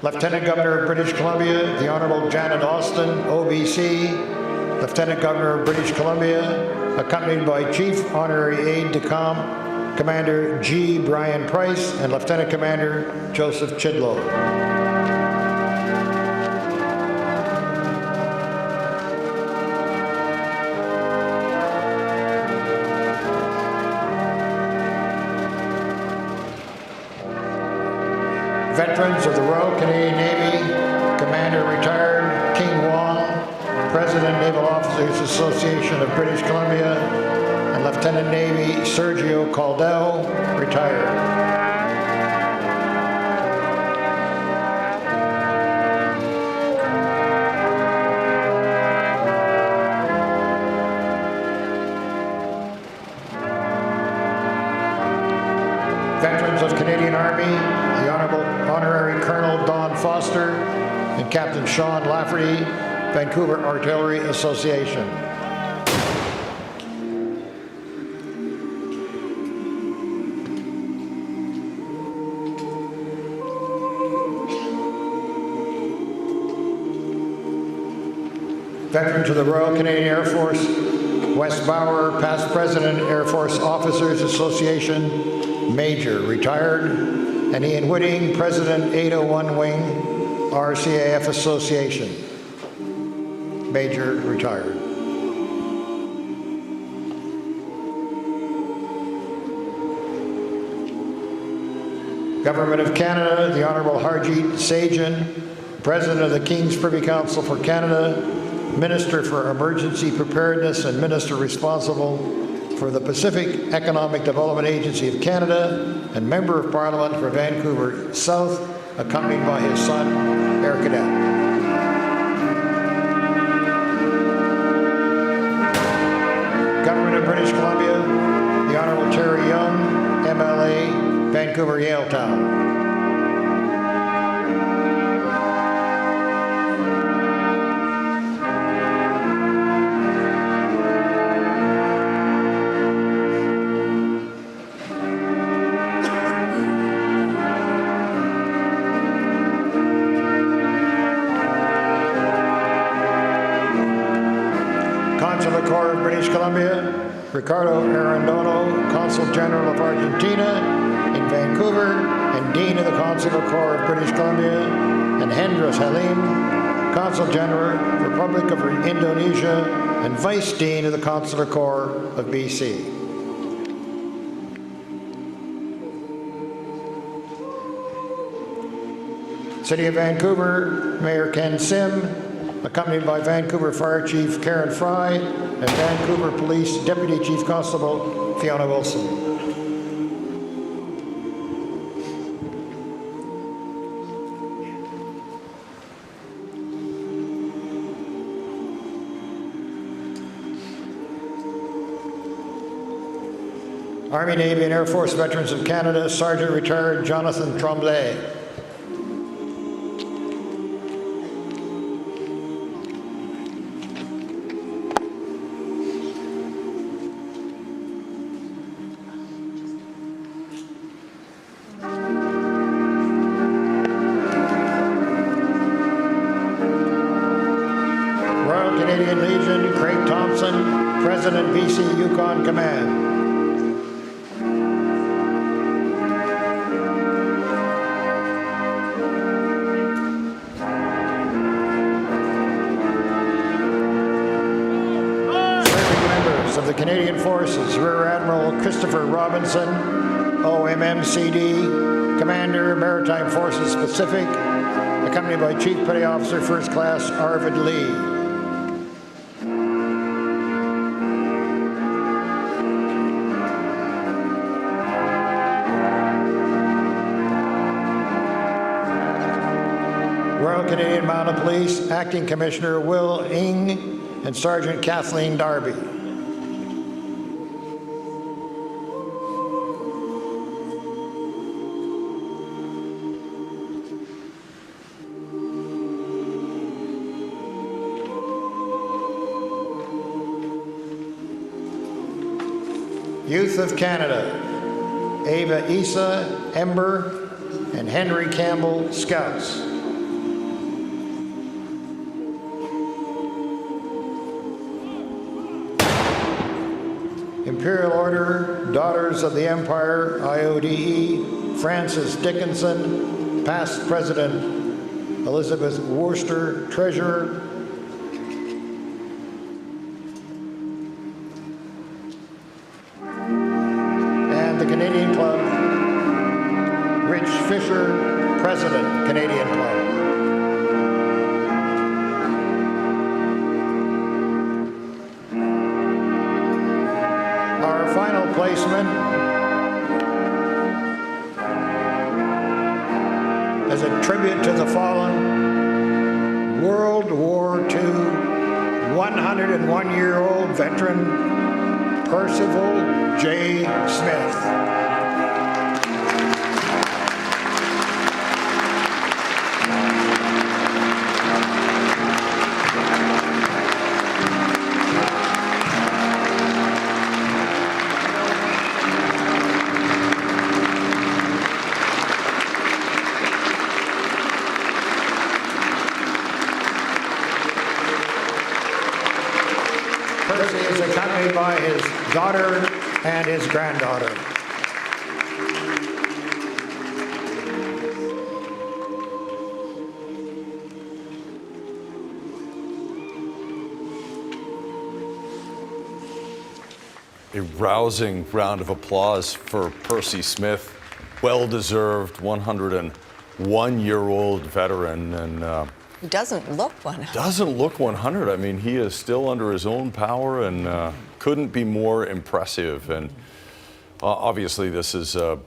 Lieutenant Governor of British Columbia, the Honourable Janet Austin, OBC, Lieutenant Governor of British Columbia, accompanied by Chief Honorary Aide-de-Camp Commander G. Brian Price and Lieutenant Commander Joseph Chidlow. Veterans of the Royal Canadian Navy, Commander Retired King Wong, President Naval Officers Association of British Columbia, and Lieutenant Navy Sergio Caldell, retired. Veterans of Canadian Army, the Honorary Colonel Don Foster and Captain Sean Lafferty, Vancouver Artillery Association. Veterans of the Royal Canadian Air Force, Wes Bauer, past President, Air Force Officers Association, Major, retired. And Ian Whitting, President, 801 Wing, RCAF Association, Major, retired. Government of Canada, the Honourable Harjit Sajjan, President of the King's Privy Council for Canada, Minister for Emergency Preparedness and Minister responsible for the Pacific Economic Development Agency of Canada, and Member of Parliament for Vancouver South, accompanied by his son, Air Cadet. near Yaletown. Consular Corps of British Columbia, Ricardo Arredondo, Consul General of Argentina in Vancouver, and Dean of the Consular Corps of British Columbia, and Hendras Halim, Consul General, Republic of Indonesia, and Vice Dean of the Consular Corps of BC. City of Vancouver, Mayor Ken Sim, accompanied by Vancouver Fire Chief Karen Fry and Vancouver Police Deputy Chief Constable Fiona Wilson. Army, Navy, and Air Force Veterans of Canada, Sergeant Retired Jonathan Tremblay. Canadian Legion, Craig Thompson, President, BC Yukon Command. Serving members of the Canadian Forces, Rear Admiral Christopher Robinson, OMMCD, Commander, Maritime Forces Pacific, accompanied by Chief Petty Officer, First Class Arvid Lee. Royal Canadian Mounted Police, Acting Commissioner Will Ng and Sergeant Kathleen Darby. Youth of Canada, Ava Issa, Ember, and Henry Campbell, Scouts. Imperial Order, Daughters of the Empire, IODE, Francis Dickinson, past President Elizabeth Worcester, Treasurer. And the Canadian Club, Rich Fisher, President, Canadian Club. Final placement as a tribute to the fallen World War II 101-year-old veteran Percival J. Smith. Percy is accompanied by his daughter and his granddaughter. A rousing round of applause for Percy Smith, well-deserved 101-year-old veteran, and he doesn't look 100. Doesn't look 100. I mean, he is still under his own power and couldn't be more impressive. And obviously, this is a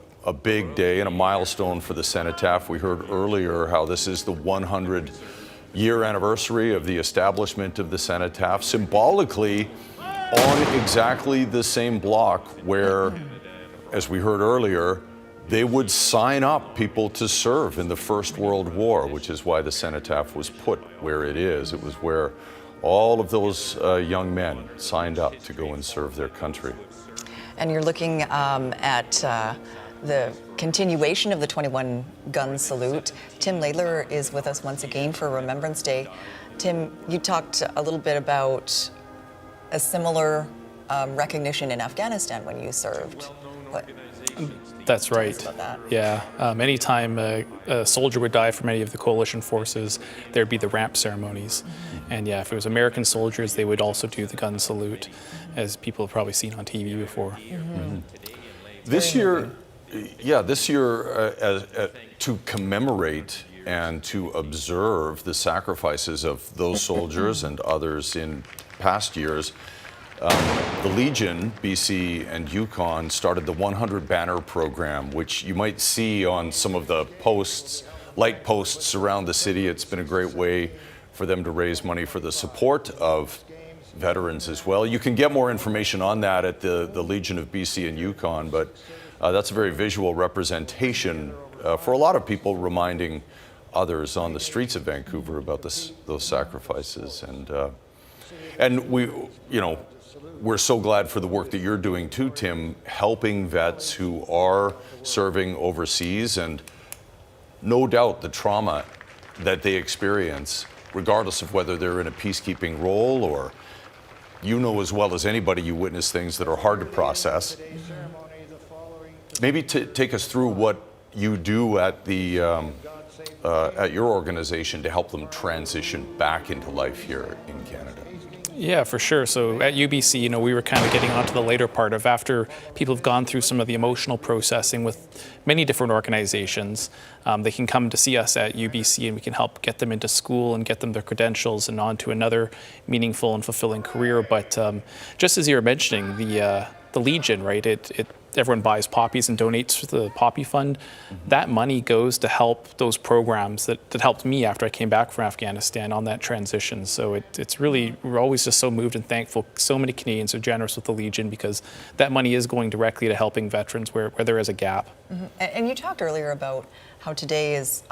big day and a milestone for the cenotaph. We heard earlier how this is the 100-year anniversary of the establishment of the cenotaph, symbolically on exactly the same block where, as we heard earlier, they would sign up people to serve in the First World War, which is why the cenotaph was put where it is. It was where all of those young men signed up to go and serve their country. And you're looking at the continuation of the 21 gun salute. Tim Laidler is with us once again for Remembrance Day. Tim, you talked a little bit about a similar recognition in Afghanistan when you served. What? That's right. About that. Yeah. Anytime a soldier would die from any of the coalition forces, there'd be the ramp ceremonies. And yeah, if it was American soldiers, they would also do the gun salute, as people have probably seen on TV before. This year, to commemorate and to observe the sacrifices of those soldiers and others in past years, the Legion, BC and Yukon started the 100 Banner program, which you might see on some of the posts, light posts around the city. It's been a great way for them to raise money for the support of veterans as well. You can get more information on that at the Legion of BC and Yukon, but that's a very visual representation for a lot of people, reminding others on the streets of Vancouver about those sacrifices. And we're so glad for the work that you're doing too, Tim, helping vets who are serving overseas, and no doubt the trauma that they experience, regardless of whether they're in a peacekeeping role or, as well as anybody, you witness things that are hard to process. Maybe to take us through what you do at your organization to help them transition back into life here in Canada. Yeah, for sure. So at UBC, we were kind of getting onto the later part of, after people have gone through some of the emotional processing with many different organizations, they can come to see us at UBC, and we can help get them into school and get them their credentials and on to another meaningful and fulfilling career. But just as you were mentioning, the Legion, right? Everyone buys poppies and donates to the Poppy Fund. That money goes to help those programs that helped me after I came back from Afghanistan on that transition. So it's really, we're always just so moved and thankful. So many Canadians are generous with the Legion, because that money is going directly to helping veterans where there is a gap. And you talked earlier about how today is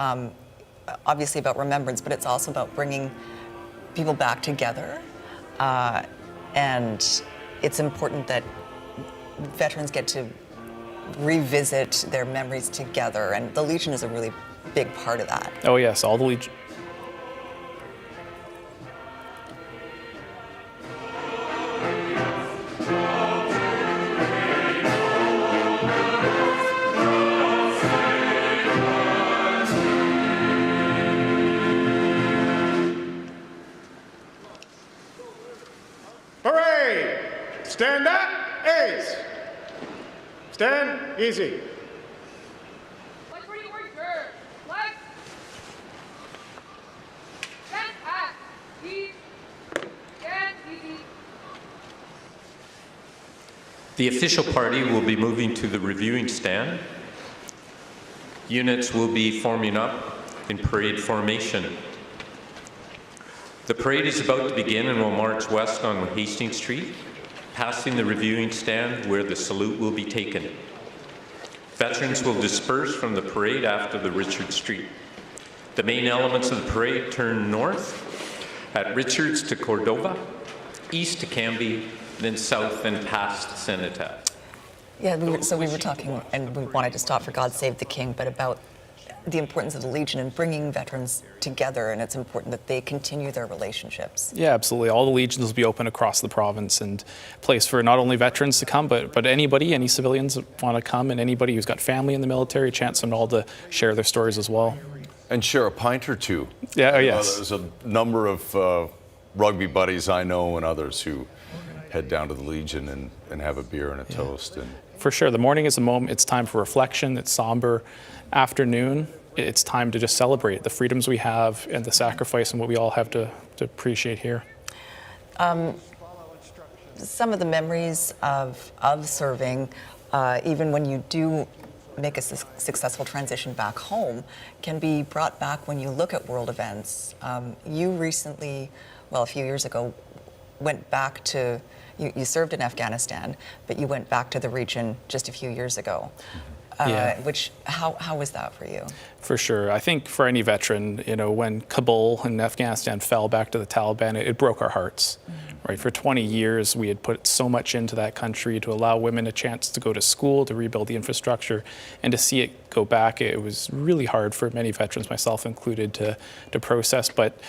obviously about remembrance, but it's also about bringing people back together. And it's important that veterans get to revisit their memories together, and the Legion is a really big part of that. Oh yes, all the Legion. Parade! Stand up, A's! Stand easy. Like where you were, sir. Like. Stand fast. Easy. Stand easy. The official party will be moving to the reviewing stand. Units will be forming up in parade formation. The parade is about to begin and will march west on Hastings Street, passing the reviewing stand where the salute will be taken. Veterans will disperse from the parade after the Richard Street. The main elements of the parade turn north at Richards to Cordova, east to Cambie, then south and past Cenotaph. Yeah, we were talking, and we wanted to stop for God Save the King, but about the importance of the Legion and bringing veterans together, and it's important that they continue their relationships. Yeah, absolutely. All the Legions will be open across the province, and place for not only veterans to come, but anybody, any civilians that want to come, and anybody who's got family in the military, a chance for them all to share their stories as well. And share a pint or two. Yeah, oh yes. There's a number of rugby buddies I know and others who head down to the Legion and have a beer and a toast. And for sure, the morning is a moment, it's time for reflection, it's somber. Afternoon, it's time to just celebrate the freedoms we have and the sacrifice and what we all have to appreciate here. Some of the memories of serving, even when you do make a successful transition back home, can be brought back when you look at world events. You recently, a few years ago, went back to, you served in Afghanistan, but you went back to the region just a few years ago. which how was that for you? For sure. I think for any veteran, you know, when Kabul and Afghanistan fell back to the Taliban, it broke our hearts. Right? For 20 years, we had put so much into that country to allow women a chance to go to school, to rebuild the infrastructure, and to see it go back, it was really hard for many veterans, myself included, to process. But,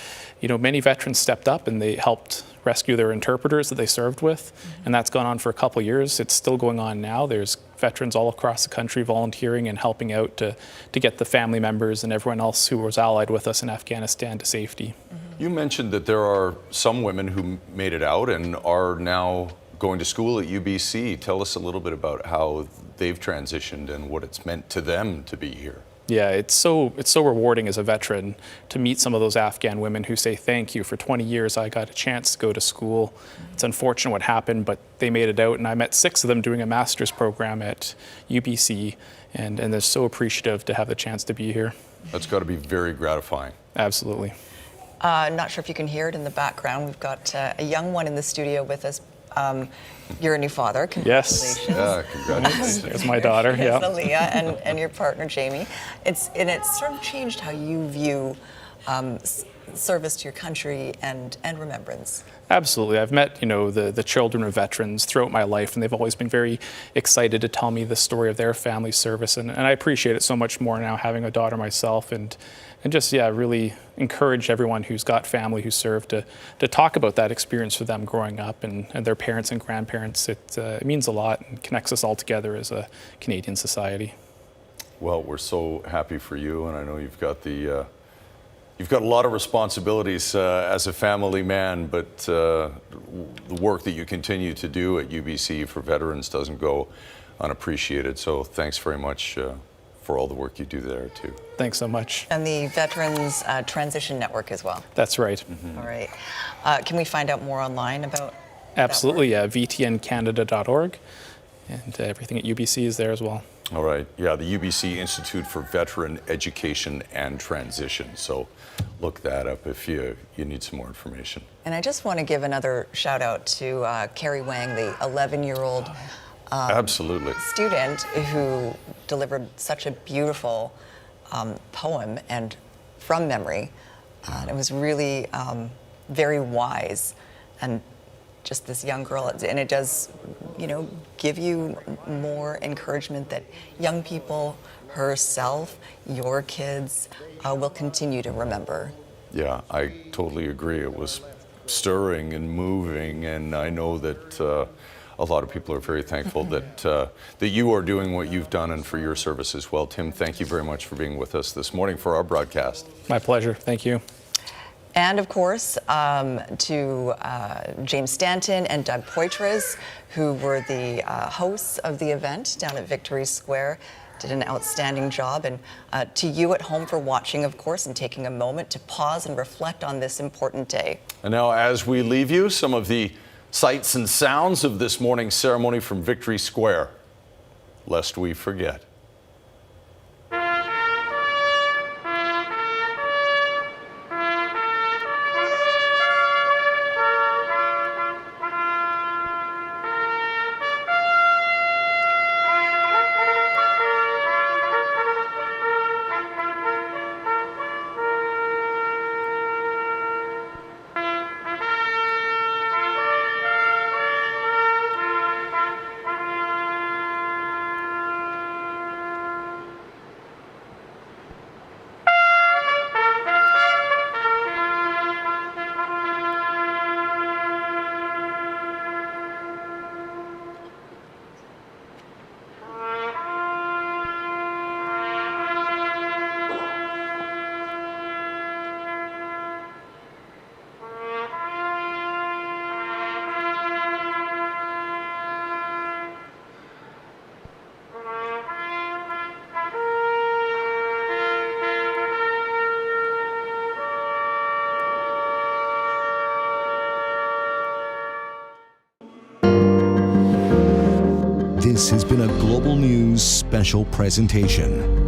you know, many veterans stepped up and they helped rescue their interpreters that they served with, and that's gone on for a couple of years. It's still going on now. There's veterans all across the country volunteering and helping out to get the family members and everyone else who was allied with us in Afghanistan to safety. You mentioned that there are some women who made it out and are now going to school at UBC. Tell us a little bit about how they've transitioned and what it's meant to them to be here. Yeah, it's so rewarding as a veteran to meet some of those Afghan women who say, thank you, for 20 years I got a chance to go to school. It's unfortunate what happened, but they made it out, and I met 6 of them doing a master's program at UBC, and they're so appreciative to have the chance to be here. That's got to be very gratifying. Absolutely. Not sure if you can hear it in the background. We've got a young one in the studio with us. You're a new father. Congratulations. Yes. Yeah, congratulations. There's my daughter. Yeah. Aaliyah and your partner Jamie. It's sort of changed how you view service to your country and remembrance. Absolutely. I've met, you know, the children of veterans throughout my life, and they've always been very excited to tell me the story of their family service, and I appreciate it so much more now having a daughter myself, and just, yeah, really encourage everyone who's got family who served to talk about that experience for them growing up and their parents and grandparents. It means a lot and connects us all together as a Canadian society. Well, we're so happy for you, and I know you've got a lot of responsibilities as a family man, but the work that you continue to do at UBC for veterans doesn't go unappreciated. So thanks very much for all the work you do there too. Thanks so much. And the Veterans Transition Network as well. That's right. Mm-hmm. All right. Can we find out more online about Absolutely, yeah, vtncanada.org, and everything at UBC is there as well. All right, yeah, the UBC Institute for Veteran Education and Transition. So look that up if you need some more information. And I just want to give another shout out to Carrie Wang, the 11-year-old Absolutely. student who delivered such a beautiful poem and from memory. It was really very wise, and just this young girl, and it does, you know, give you more encouragement that young people, herself, your kids, will continue to remember. Yeah, I totally agree. It was stirring and moving, and I know that a lot of people are very thankful that you are doing what you've done and for your service as well. Tim, thank you very much for being with us this morning for our broadcast. My pleasure. Thank you. And of course, to James Stanton and Doug Poitras, who were the hosts of the event down at Victory Square, did an outstanding job. And to you at home for watching, of course, and taking a moment to pause and reflect on this important day. And now, as we leave you, some of the sights and sounds of this morning's ceremony from Victory Square, lest we forget. This has been a Global News special presentation.